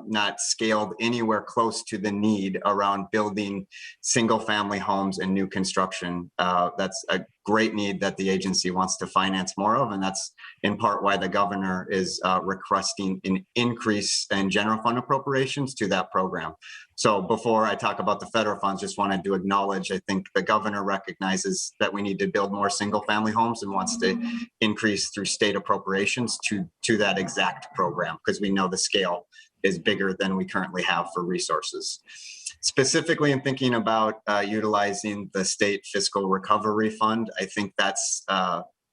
not scaled anywhere close to the need around building single-family homes and new construction. That's a great need that the agency wants to finance more of, and that's in part why the governor is requesting an increase in general fund appropriations to that program. So before I talk about the federal funds, just wanted to acknowledge, I think the governor recognizes that we need to build more single-family homes and wants to increase through state appropriations to that exact program, because we know the scale is bigger than we currently have for resources. Specifically in thinking about utilizing the state fiscal recovery fund, I think that's,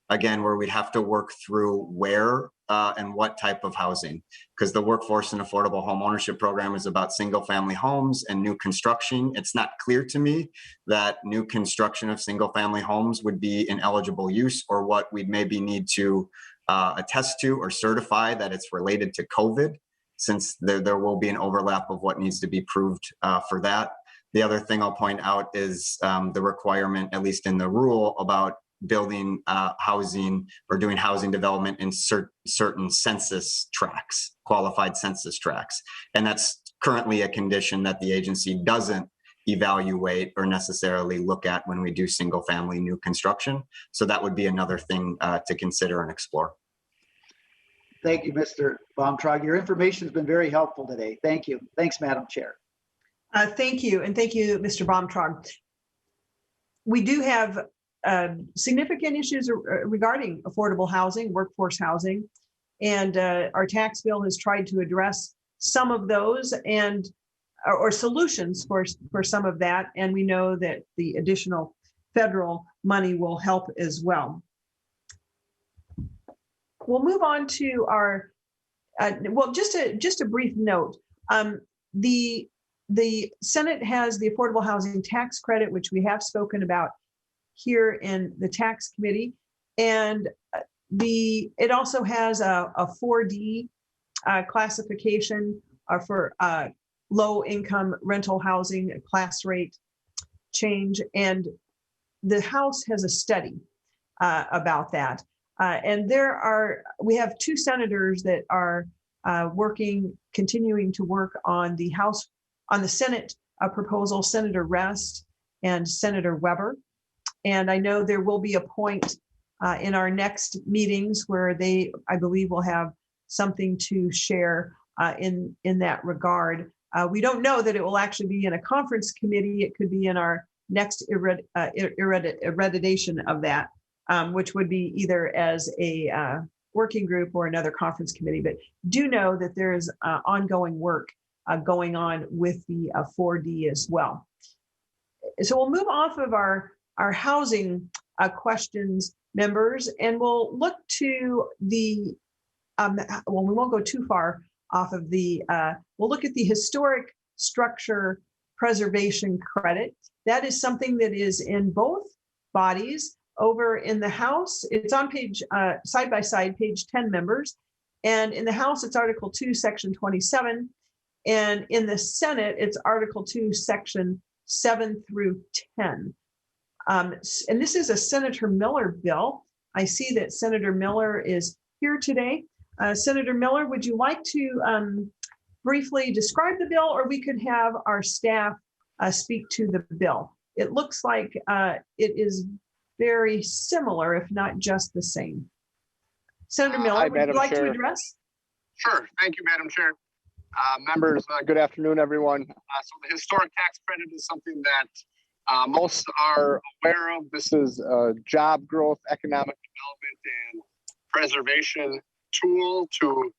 again, where we'd have to work through where and what type of housing, because the Workforce and Affordable Home Ownership Program is about single family homes and new construction. It's not clear to me that new construction of single family homes would be an eligible use, or what we'd maybe need to attest to or certify that it's related to COVID, since there will be an overlap of what needs to be proved for that. The other thing I'll point out is the requirement, at least in the rule, about building housing or doing housing development in certain census tracts, qualified census tracts. And that's currently a condition that the agency doesn't evaluate or necessarily look at when we do single family new construction. So that would be another thing to consider and explore. Thank you, Mr. Baumtrag. Your information has been very helpful today. Thank you. Thanks, Madam Chair. Thank you. And thank you, Mr. Baumtrag. We do have significant issues regarding affordable housing, workforce housing, and our tax bill has tried to address some of those and or solutions for some of that. And we know that the additional federal money will help as well. We'll move on to our, well, just a brief note. The Senate has the affordable housing tax credit, which we have spoken about here in the tax committee. And it also has a 4D classification for low income rental housing class rate change. And the House has a study about that. And we have two senators that are continuing to work on the Senate proposal, Senator Rest and Senator Weber. And I know there will be a point in our next meetings where I believe, will have something to share in that regard. We don't know that it will actually be in a conference committee. It could be in our next irradiation of that, which would be either as a working group or another conference committee. But do know that there is ongoing work going on with the 4D as well. So we'll move off of our housing questions, members, and we'll look to the, well, we won't go too far off of we'll look at the historic structure preservation credit. That is something that is in both bodies. Over in the House, it's on page, side by side, page 10, members. And in the House, it's Article 2, Section 27. And in the Senate, it's Article 2, Section 7 through 10. And this is a Senator Miller bill. I see that Senator Miller is here today. Senator Miller, would you like to briefly describe the bill, or we could have our staff speak to the bill? It looks like it is very similar, if not just the same. Senator Miller, Hi, would you like Chair. to address? Sure. Thank you, Madam Chair. Members, good afternoon, everyone. So the historic tax credit is something that most are aware of. This is a job growth, economic development, and preservation tool to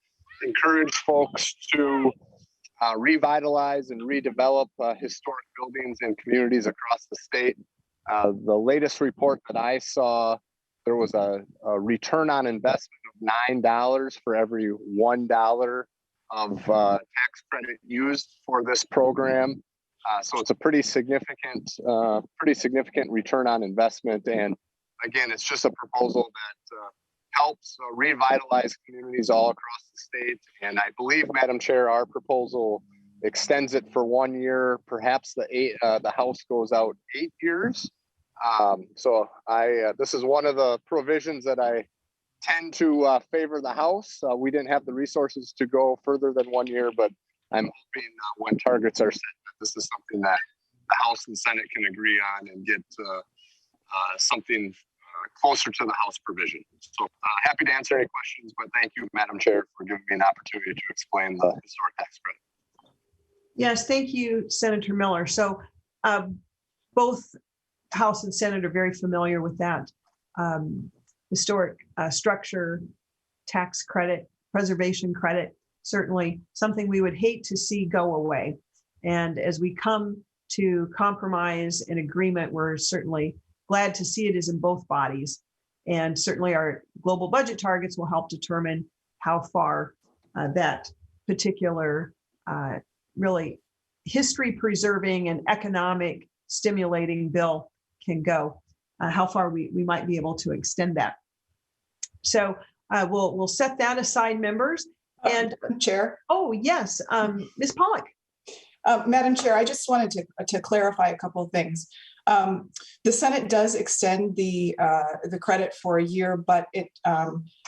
encourage folks to revitalize and redevelop historic buildings and communities across the state. The latest report that I saw, there was a return on investment of $9 for every $1 of tax credit used for this program. So it's a pretty significant return on investment. And again, it's just a proposal that helps revitalize communities all across the state. And I believe, Madam Chair, our proposal extends it for 1 year. Perhaps the House goes out 8 years. So this is one of the provisions that I tend to favor the House. We didn't have the resources to go further than 1 year, but I'm hoping when targets are set, that this is something that the House and Senate can agree on and get something closer to the House provision. So happy to answer any questions, but thank you, Madam Chair, for giving me an opportunity to explain the historic tax credit. Yes, thank you, Senator Miller. So both House and Senate are very familiar with that historic structure tax credit, preservation credit, certainly something we would hate to see go away. And as we come to compromise and agreement, we're certainly glad to see it is in both bodies. And certainly our global budget targets will help determine how far that particular really history preserving and economic stimulating bill can go, how far we might be able to extend that. So we'll set that aside, members. And Chair. Oh, yes, Ms. Pollock. Madam Chair, I just wanted to clarify a couple of things. The Senate does extend the credit for a year, but it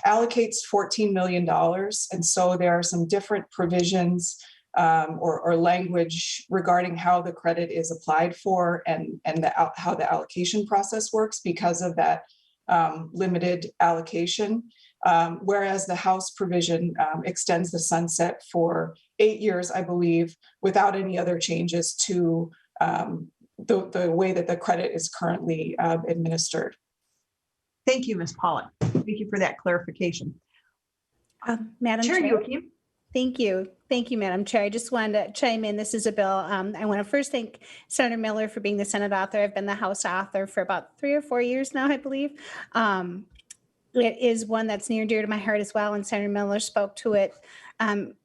allocates $14 million. And so there are some different provisions or language regarding how the credit is applied for and how the allocation process works because of that limited allocation. Whereas the House provision extends the sunset for 8 years, I believe, without any other changes to the way that the credit is currently administered. Thank you, Ms. Pollock. Thank you for that clarification. Madam Chair Chair. Youakim. Thank you. Thank you, Madam Chair. I just wanted to chime in. This is a bill. I want to first thank Senator Miller for being the Senate author. I've been the House author for about 3 or 4 years now, I believe. It is one that's near and dear to my heart as well, and Senator Miller spoke to it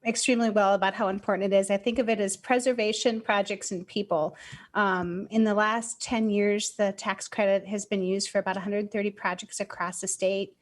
extremely well about how important it is. I think of it as preservation, projects, and people. In the last 10 years, the tax credit has been used for about 130 projects across the state,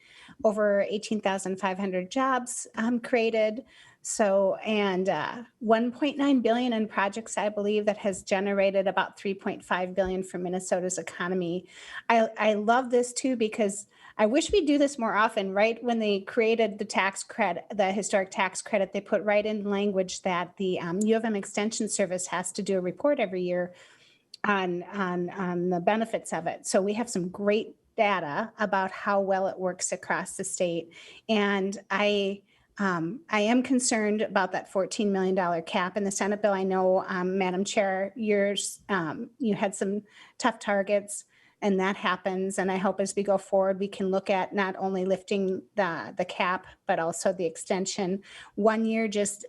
over 18,500 jobs created. So, and 1.9 billion in projects, I believe, that has generated about 3.5 billion for Minnesota's economy. I love this too, because I wish we'd do this more often. Right when they created the tax credit, the historic tax credit, they put right in language that the U of M Extension Service has to do a report every year on the benefits of it. So we have some great data about how well it works across the state. And I am concerned about that $14 million cap in the Senate bill. I know, Madam Chair, you had some tough targets, and that happens. And I hope as we go forward, we can look at not only lifting the cap, but also the extension. 1 year just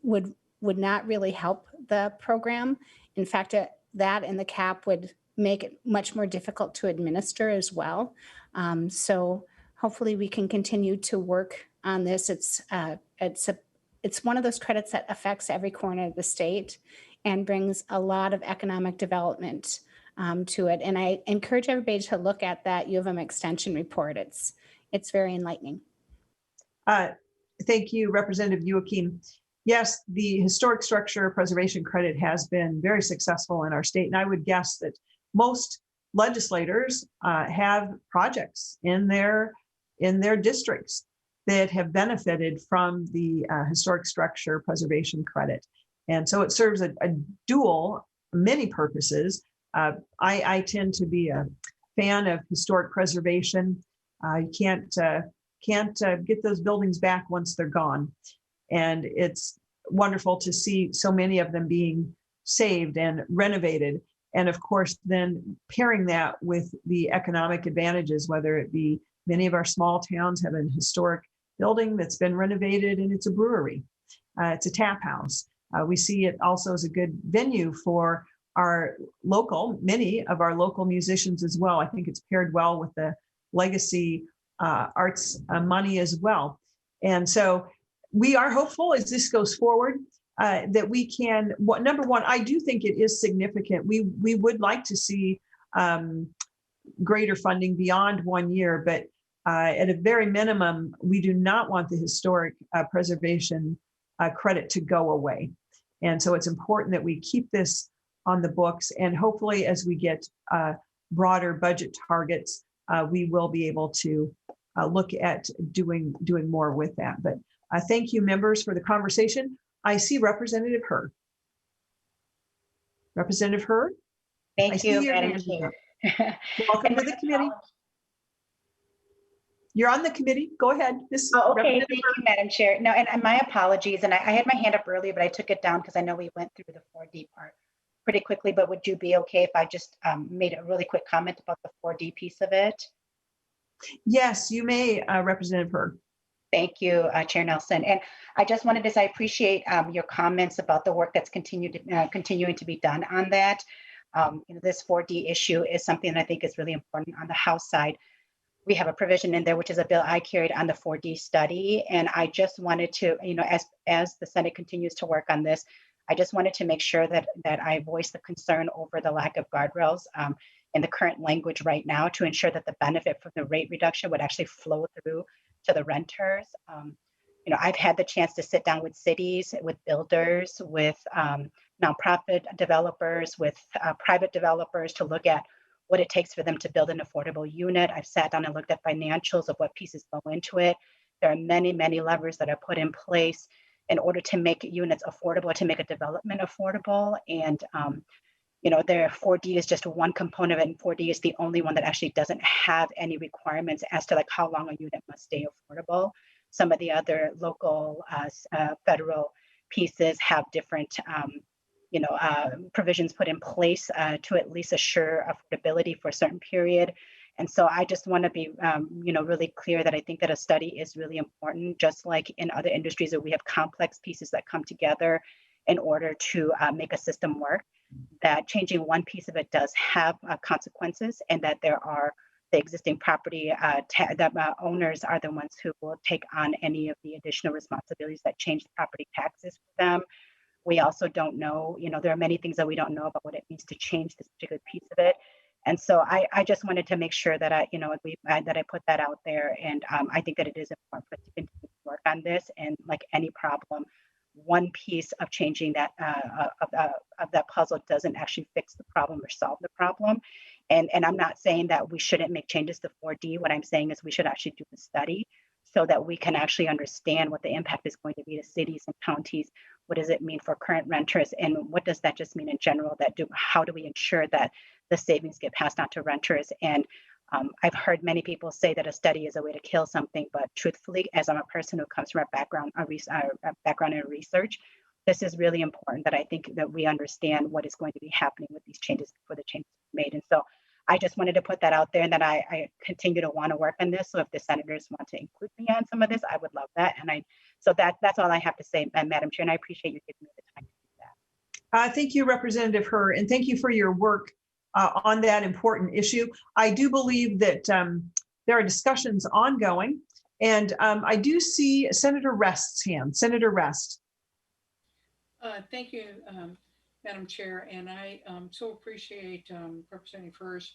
would not really help the program. In fact, that and the cap would make it much more difficult to administer as well. So hopefully we can continue to work on this. It's one of those credits that affects every corner of the state and brings a lot of economic development to it. And I encourage everybody to look at that U of M extension report. It's very enlightening. Thank you, Representative Youakim. Yes, the historic structure preservation credit has been very successful in our state. And I would guess that most legislators have projects in their districts that have benefited from the historic structure preservation credit. And so it serves a dual, many purposes. I tend to be a fan of historic preservation. You can't get those buildings back once they're gone. And it's wonderful to see so many of them being saved and renovated. And of course, then pairing that with the economic advantages, whether it be many of our small towns have an historic building that's been renovated and it's a brewery, it's a tap house. We see it also as a good venue for many of our local musicians as well. I think it's paired well with the legacy arts money as well. And so we are hopeful as this goes forward that we can, number one, I do think it is significant. We would like to see greater funding beyond 1 year, but at a very minimum, we do not want the historic preservation credit to go away. And so it's important that we keep this on the books, and hopefully as we get broader budget targets, we will be able to look at doing more with that. But thank you, members, for the conversation. I see Representative Hurd. Representative Hurd? Thank you, Madam Chair. Welcome to the committee. You're on the committee. Go ahead. Okay, thank you, Madam Chair. No, and my apologies. And I had my hand up earlier, but I took it down because I know we went through the 4D part pretty quickly. But would you be okay if I just made a really quick comment about the 4D piece of it? Yes, you may, Representative Hurd. Thank you, Chair Nelson. And I just wanted to say I appreciate your comments about the work that's continuing to be done on that. This 4D issue is something that I think is really important on the House side. We have a provision in there, which is a bill I carried on the 4D study. And I just wanted to, as the Senate continues to work on this, I just wanted to make sure that I voice the concern over the lack of guardrails in the current language right now to ensure that the benefit from the rate reduction would actually flow through to the renters. I've had the chance to sit down with cities, with builders, with nonprofit developers, with private developers to look at what it takes for them to build an affordable unit. I've sat down and looked at financials of what pieces go into it. There are many, many levers that are put in place. in order to make units affordable, to make a development affordable. And their 4D is just one component of it, and 4D is the only one that actually doesn't have any requirements as to like how long a unit must stay affordable. Some of the other local, federal pieces have different, provisions put in place to at least assure affordability for a certain period. And so I just want to be, really clear that I think that a study is really important, just like in other industries where we have complex pieces that come together in order to make a system work, that changing one piece of it does have consequences, and that there are the existing property owners are the ones who will take on any of the additional responsibilities that change the property taxes for them. We also don't know, there are many things that we don't know about what it means to change this particular piece of it. And so I just wanted to make sure that that I put that out there. And I think that it is important for us to continue to work on this. And like any problem, one piece of changing that of that puzzle doesn't actually fix the problem or solve the problem. And I'm not saying that we shouldn't make changes to 4D. What I'm saying is we should actually do the study so that we can actually understand what the impact is going to be to cities and counties. What does it mean for current renters? And what does that just mean in general? How do we ensure that the savings get passed on to renters? And I've heard many people say that a study is a way to kill something, but truthfully, as I'm a person who comes from a background in research, this is really important that I think that we understand what is going to be happening with these changes before the changes are made. And so I just wanted to put that out there, and that I continue to want to work on this. So if the senators want to include me on some of this, I would love that. And so that's all I have to say, Madam Chair, and I appreciate you giving me the time to do that. Thank you, Representative Herr, and thank you for your work on that important issue. I do believe that there are discussions ongoing, and I do see Senator Rest's hand. Senator Rest. Thank you, Madam Chair, and I so appreciate Representative Herr's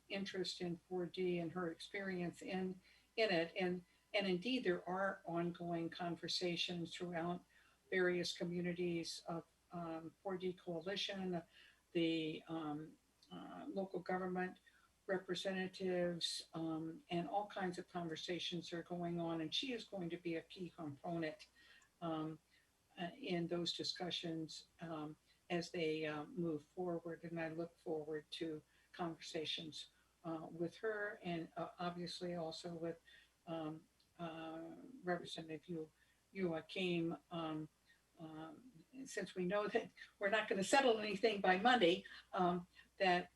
interest in 4D and her experience in it. And indeed, there are ongoing conversations throughout various communities of 4D Coalition, the local government representatives, and all kinds of conversations are going on. And she is going to be a key component in those discussions as they move forward. And I look forward to conversations with her, and obviously also with Representative Joachim, since we know that we're not going to settle anything by Monday, that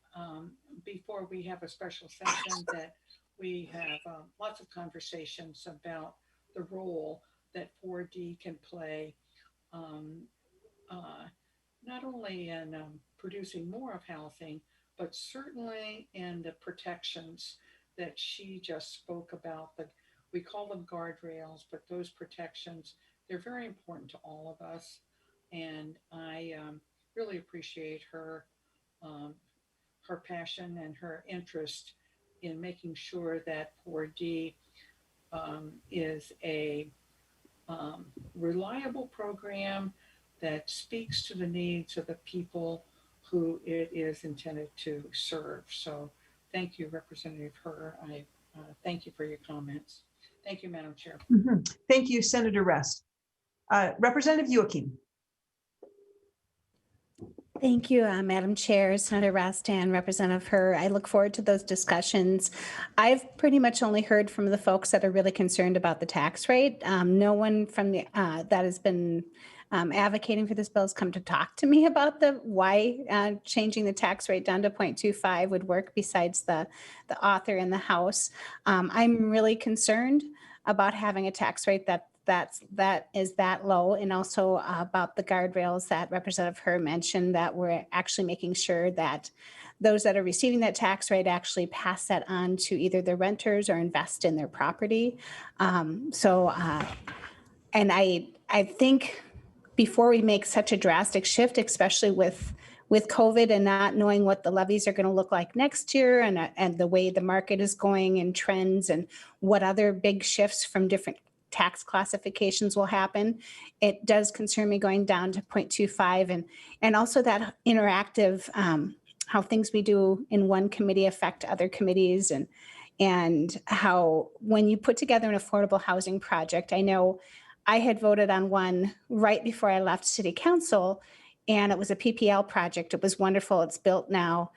before we have a special session, that we have lots of conversations about the role that 4D can play, not only in producing more of housing, but certainly in the protections that she just spoke about. But we call them guardrails, but those protections, they're very important to all of us. And I really appreciate her passion and her interest in making sure that 4D is a reliable program that speaks to the needs of the people who it is intended to serve. So thank you, Representative Herr. I thank you for your comments. Thank you, Madam Chair. Mm-hmm. Thank you, Senator Rest. Representative Joachim. Thank you, Madam Chair, Senator Rest, and Representative Herr. I look forward to those discussions. I've pretty much only heard from the folks that are really concerned about the tax rate. No one from the that has been advocating for this bill has come to talk to me about why changing the tax rate down to 0.25 would work, besides the author in the House. I'm really concerned about having a tax rate that is that low, and also about the guardrails that Representative Herr mentioned, that we're actually making sure that those that are receiving that tax rate actually pass that on to either their renters or invest in their property. And I think before we make such a drastic shift, especially with COVID and not knowing what the levies are going to look like next year, and the way the market is going and trends, and what other big shifts from different tax classifications will happen, it does concern me going down to 0.25, and also that interactive, how things we do in one committee affect other committees, and how when you put together an affordable housing project, I know I had voted on one right before I left city council, and it was a PPL project. It was wonderful. It's built now.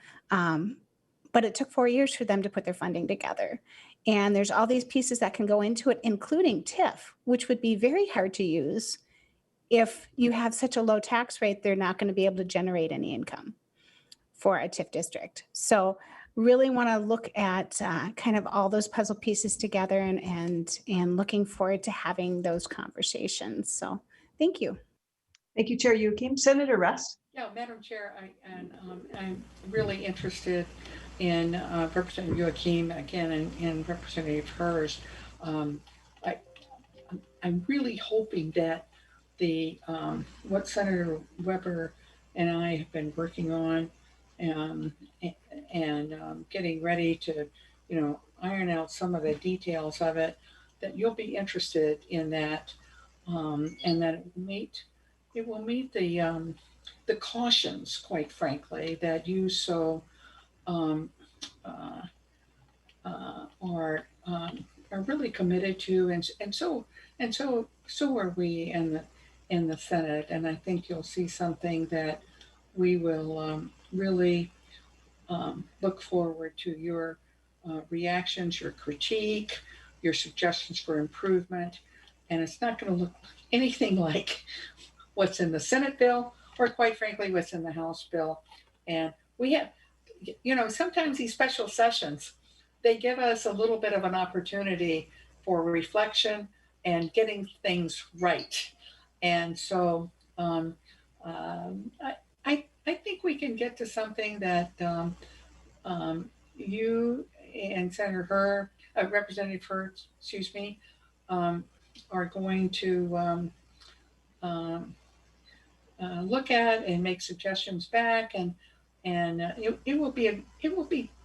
But it took 4 years for them to put their funding together. And there's all these pieces that can go into it, including TIF, which would be very hard to use. If you have such a low tax rate, they're not going to be able to generate any income for a TIF district. So really want to look at kind of all those puzzle pieces together and looking forward to having those conversations. So thank you. Thank you, Chair Youakim. Senator Rest. Yeah, Madam Chair, I'm really interested in Representative Youakim again and Representative Hers. I'm really hoping that the what Senator Weber and I have been working on and getting ready to, iron out some of the details of it, that you'll be interested in that, and that it will meet the cautions, quite frankly, that you so are really committed to, and so are we in the Senate. And I think you'll see something that we will really look forward to your reactions, your critique, your suggestions for improvement. And it's not going to look anything like what's in the Senate bill, or quite frankly, what's in the House bill. And we have, sometimes these special sessions, they give us a little bit of an opportunity for reflection and getting things right. And so I think we can get to something that you and Senator Representative Hurd, are going to look at and make suggestions back, and it will be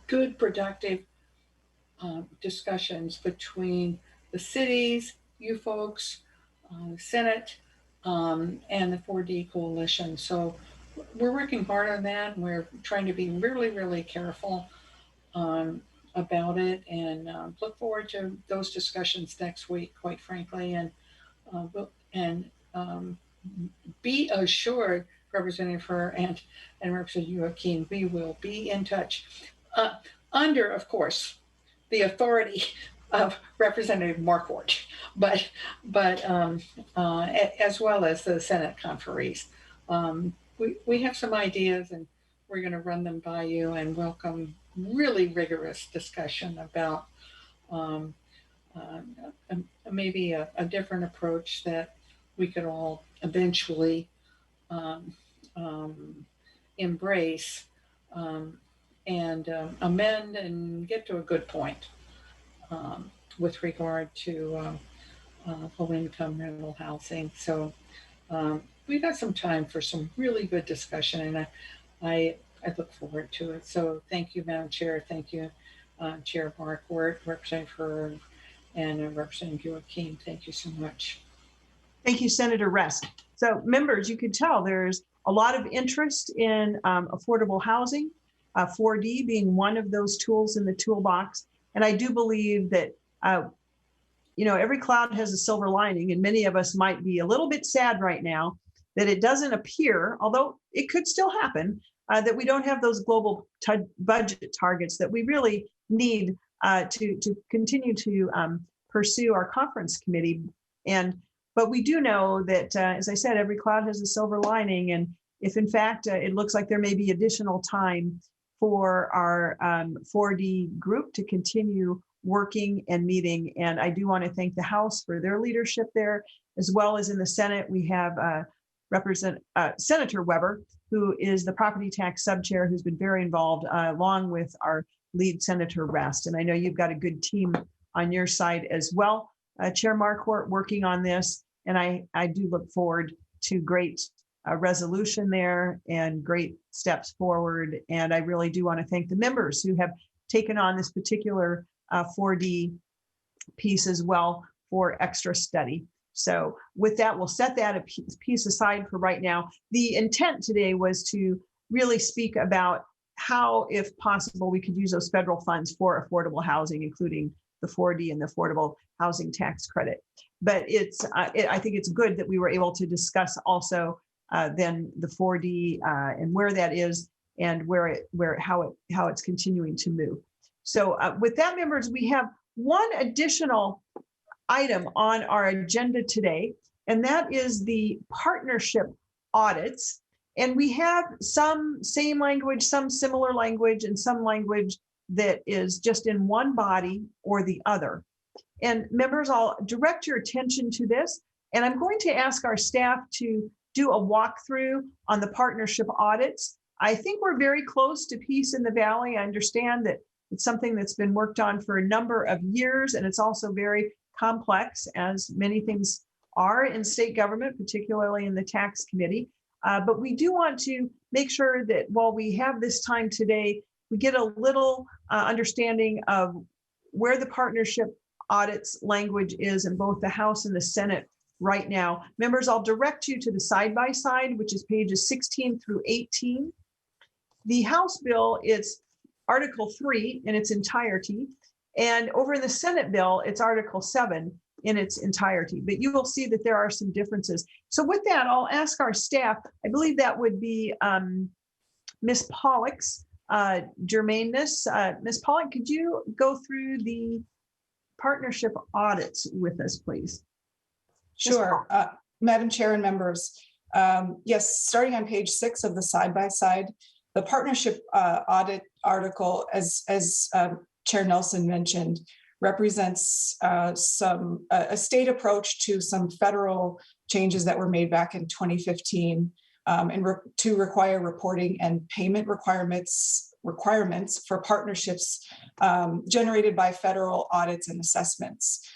good, productive discussions between the cities, you folks, Senate, and the 4D coalition. So we're working hard on that, and we're trying to be really, really careful about it, and look forward to those discussions next week, quite frankly. And be assured, Representative Hur and Representative Youakim, we will be in touch under, of course, the authority of Representative Marquardt, but as well as the Senate conferees. We have some ideas, and we're going to run them by you and welcome really rigorous discussion about maybe a different approach that we could all eventually embrace and amend and get to a good point with regard to low-income rental housing. So we've got some time for some really good discussion, and I look forward to it. So thank you, Madam Chair. Thank you, Chair Marquardt, Representative Hur, and Representative Youakim. Thank you so much. Thank you, Senator Rest. So members, you can tell there's a lot of interest in affordable housing, 4D being one of those tools in the toolbox. And I do believe that, every cloud has a silver lining, and many of us might be a little bit sad right now that it doesn't appear, although it could still happen, that we don't have those global budget targets that we really need to continue to pursue our conference committee. But we do know that, as I said, every cloud has a silver lining. And if in fact, it looks like there may be additional time for our 4D group to continue working and meeting. And I do want to thank the House for their leadership there, as well as in the Senate. We have Senator Weber, who is the property tax sub-chair, who's been very involved, along with our lead Senator Rest. And I know you've got a good team on your side as well. Chair Marquardt working on this, and I do look forward to great resolution there and great steps forward. And I really do want to thank the members who have taken on this particular 4D piece as well for extra study. So with that, we'll set that a piece aside for right now. The intent today was to really speak about how, if possible, we could use those federal funds for affordable housing, including the 4D and the affordable housing tax credit. but I think it's good that we were able to discuss also then the 4D and where that is and how it's continuing to move. So with that, members, we have one additional item on our agenda today, and that is the partnership audits. And we have some same language, some similar language, and some language that is just in one body or the other. And members, I'll direct your attention to this, and I'm going to ask our staff to do a walkthrough on the partnership audits. I think we're very close to peace in the valley. I understand that it's something that's been worked on for a number of years, and it's also very complex, as many things are in state government, particularly in the tax committee. But we do want to make sure that while we have this time today, we get a little understanding of where the partnership audits language is in both the House and the Senate right now. Members, I'll direct you to the side-by-side, which is pages 16 through 18. The House bill, it's Article 3 in its entirety. And over in the Senate bill, it's Article 7 in its entirety. But you will see that there are some differences. So with that, I'll ask our staff, I believe that would be Ms. Pollock's germaneness. Ms. Pollock, could you go through the partnership audits with us, please? Sure. Madam Chair and members, yes, starting on page 6 of the side-by-side, the partnership audit article, as Chair Nelson mentioned, represents a state approach to some federal changes that were made back in 2015 to require reporting and payment requirements for partnerships generated by federal audits and assessments.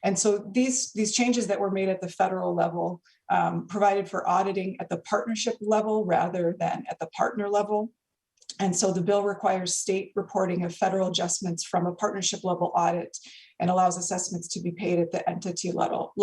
And so these changes that were made at the federal level provided for auditing at the partnership level rather than at the partner level. And so the bill requires state reporting of federal adjustments from a partnership level audit and allows assessments to be paid at the entity level.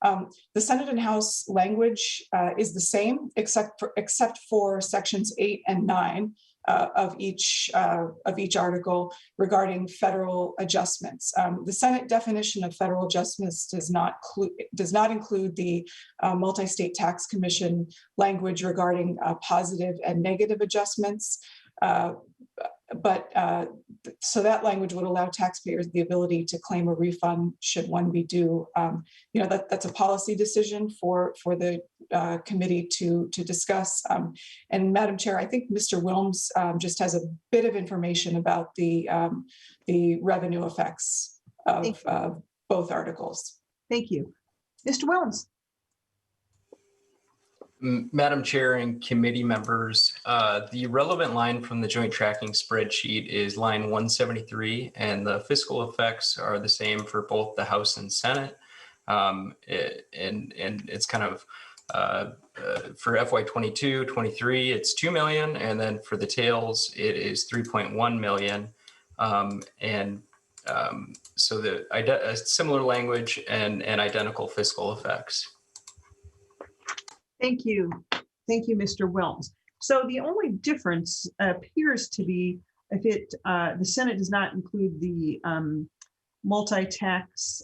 The Senate and House language is the same, except for sections 8 and 9 of each article regarding federal adjustments. The Senate definition of federal adjustments does not include the multi-state tax commission language regarding positive and negative adjustments. So that language would allow taxpayers the ability to claim a refund should one be due. That's a policy decision for the committee to discuss. And Madam Chair, I think Mr. Wilms just has a bit of information about the revenue effects of both articles. Thank you. Mr. Wilms. Madam Chair and committee members, the relevant line from the joint tracking spreadsheet is line 173, and the fiscal effects are the same for both the House and Senate. And it's kind of for FY22, 23, it's 2 million, and then for the tails, it is 3.1 million. So a similar language and identical fiscal effects. Thank you. Thank you, Mr. Wilms. So the only difference appears to be if the Senate does not include the multi-tax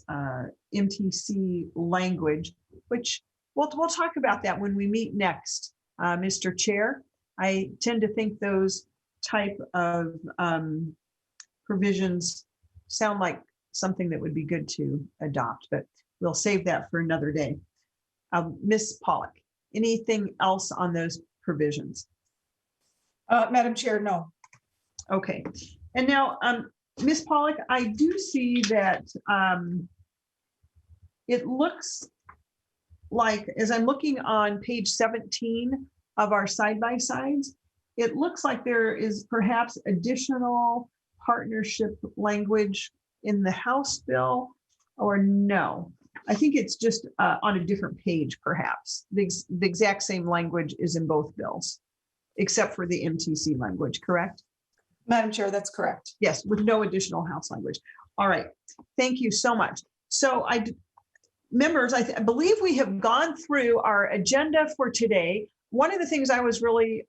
MTC language, which we'll talk about that when we meet next, Mr. Chair. I tend to think those type of provisions sound like something that would be good to adopt, but we'll save that for another day. Ms. Pollock. Anything else on those provisions? Madam Chair, no. Okay. And now, Ms. Pollock, I do see that it looks like, as I'm looking on page 17 of our side-by-sides, it looks like there is perhaps additional partnership language in the House bill, or no? I think it's just on a different page, perhaps. The exact same language is in both bills, except for the MTC language, correct? Madam Chair, that's correct. Yes, with no additional House language. All right, thank you so much. So members, I believe we have gone through our agenda for today. One of the things I was really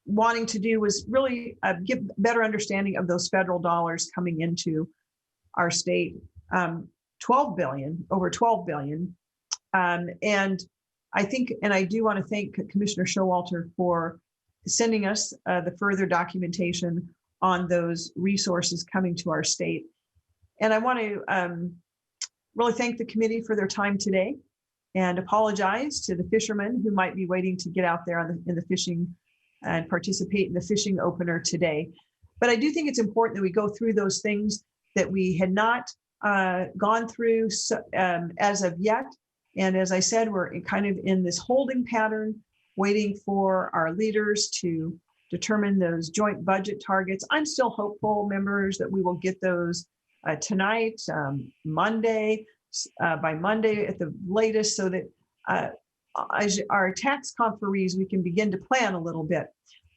wanting to do was really give better understanding of those federal dollars coming into our state. 12 billion, over 12 billion. And I think, and I do want to thank Commissioner Showalter for sending us the further documentation on those resources coming to our state. And I want to really thank the committee for their time today and apologize to the fishermen who might be waiting to get out there in the fishing and participate in the fishing opener today. But I do think it's important that we go through those things that we had not gone through as of yet. And as I said, we're kind of in this holding pattern, waiting for our leaders to determine those joint budget targets. I'm still hopeful, members, that we will get those tonight, Monday, by Monday at the latest, so that as our tax conferees, we can begin to plan a little bit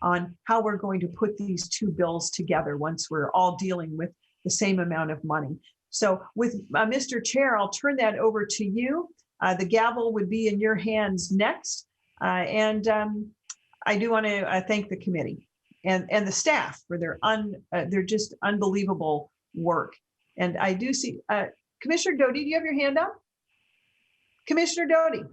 on how we're going to put these two bills together once we're all dealing with the same amount of money. So with Mr. Chair, I'll turn that over to you. The gavel would be in your hands next. And I do want to thank the committee and the staff for their just unbelievable work. And I do see, Commissioner Doty, do you have your hand up? Commissioner Doty.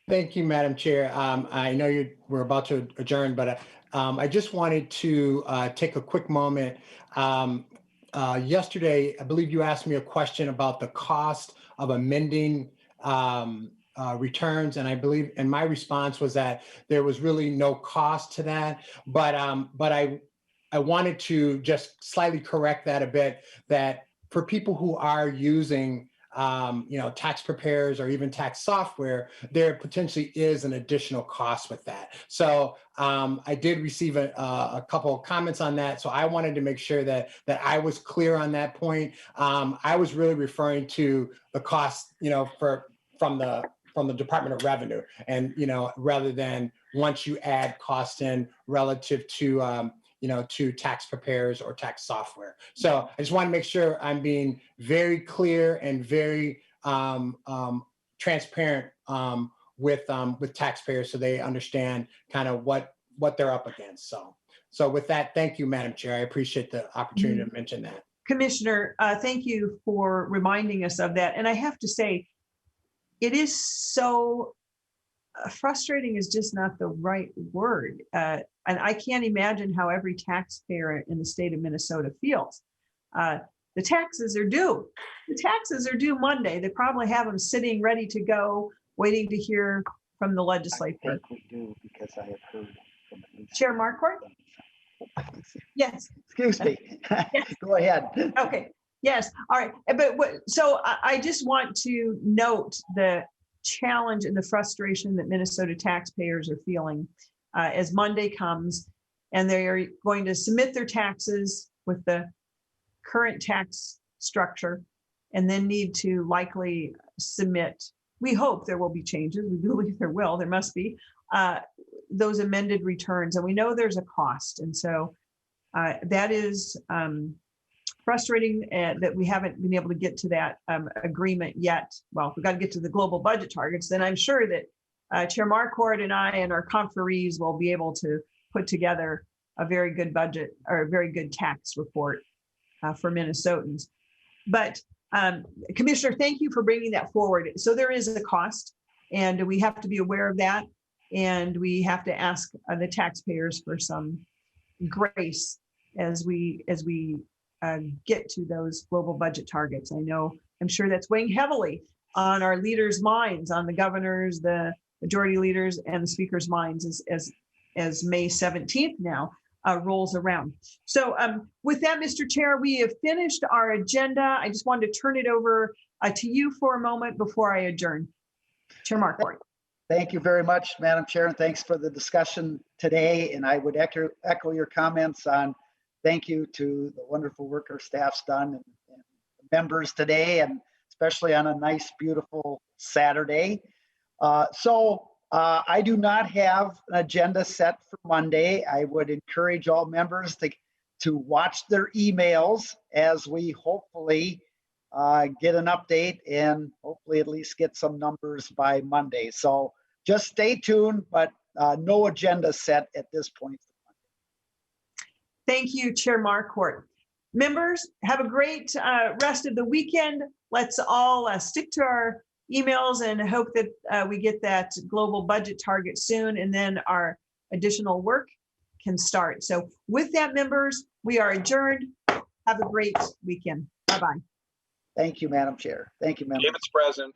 Thank you, Madam Chair. I know we're about to adjourn, but I just wanted to take a quick moment. Yesterday, I believe you asked me a question about the cost of amending returns, and I believe, and my response was that there was really no cost to that. But I wanted to just slightly correct that a bit. That for people who are using tax preparers or even tax software, there potentially is an additional cost with that. So I did receive a couple of comments on that. So I wanted to make sure that I was clear on that point. I was really referring to the cost, from the Department of Revenue, and rather than once you add cost in relative to to tax preparers or tax software. So I just want to make sure I'm being very clear and very transparent with taxpayers, so they understand kind of what they're up against. So with that, thank you, Madam Chair. I appreciate the opportunity to mention that. Commissioner, thank you for reminding us of that. And I have to say, it is so frustrating is just not the right word. And I can't imagine how every taxpayer in the state of Minnesota feels. The taxes are due. The taxes are due Monday. They probably have them sitting ready to go, waiting to hear from the legislature. I think we do, because I have heard from at least Chair Marquardt? Yes. Excuse me. Yes. Go ahead. Okay. Yes. All right. So I just want to note the challenge and the frustration that Minnesota taxpayers are feeling as Monday comes, and they are going to submit their taxes with the current tax structure, and then need to likely submit. We hope there will be changes. We believe there will. There must be those amended returns, and we know there's a cost, and so that is frustrating that we haven't been able to get to that agreement yet. Well, if we've got to get to the global budget targets, then I'm sure that Chair Marquardt and I and our conferees will be able to put together a very good budget or a very good tax report for Minnesotans. But Commissioner, thank you for bringing that forward. So there is a cost, and we have to be aware of that, and we have to ask the taxpayers for some grace as we get to those global budget targets. I'm sure that's weighing heavily on our leaders' minds, on the governors, the majority leaders, and the speaker's minds as May 17th now rolls around. So with that, Mr. Chair, we have finished our agenda. I just wanted to turn it over to you for a moment before I adjourn. Chair Marquardt. Thank you very much, Madam Chair, and thanks for the discussion today. And I would echo your comments on thank you to the wonderful work our staff's done and members today, and especially on a nice, beautiful Saturday. I do not have an agenda set for Monday. I would encourage all members to watch their emails as we hopefully get an update and hopefully at least get some numbers by Monday. So just stay tuned, but no agenda set at this point. Thank you, Chair Marquardt. Members, have a great rest of the weekend. Let's all stick to our emails and hope that we get that global budget target soon, and then our additional work can start. So with that, members, we are adjourned. Have a great weekend. Bye-bye. Thank you, Madam Chair. Thank you, members. David's present.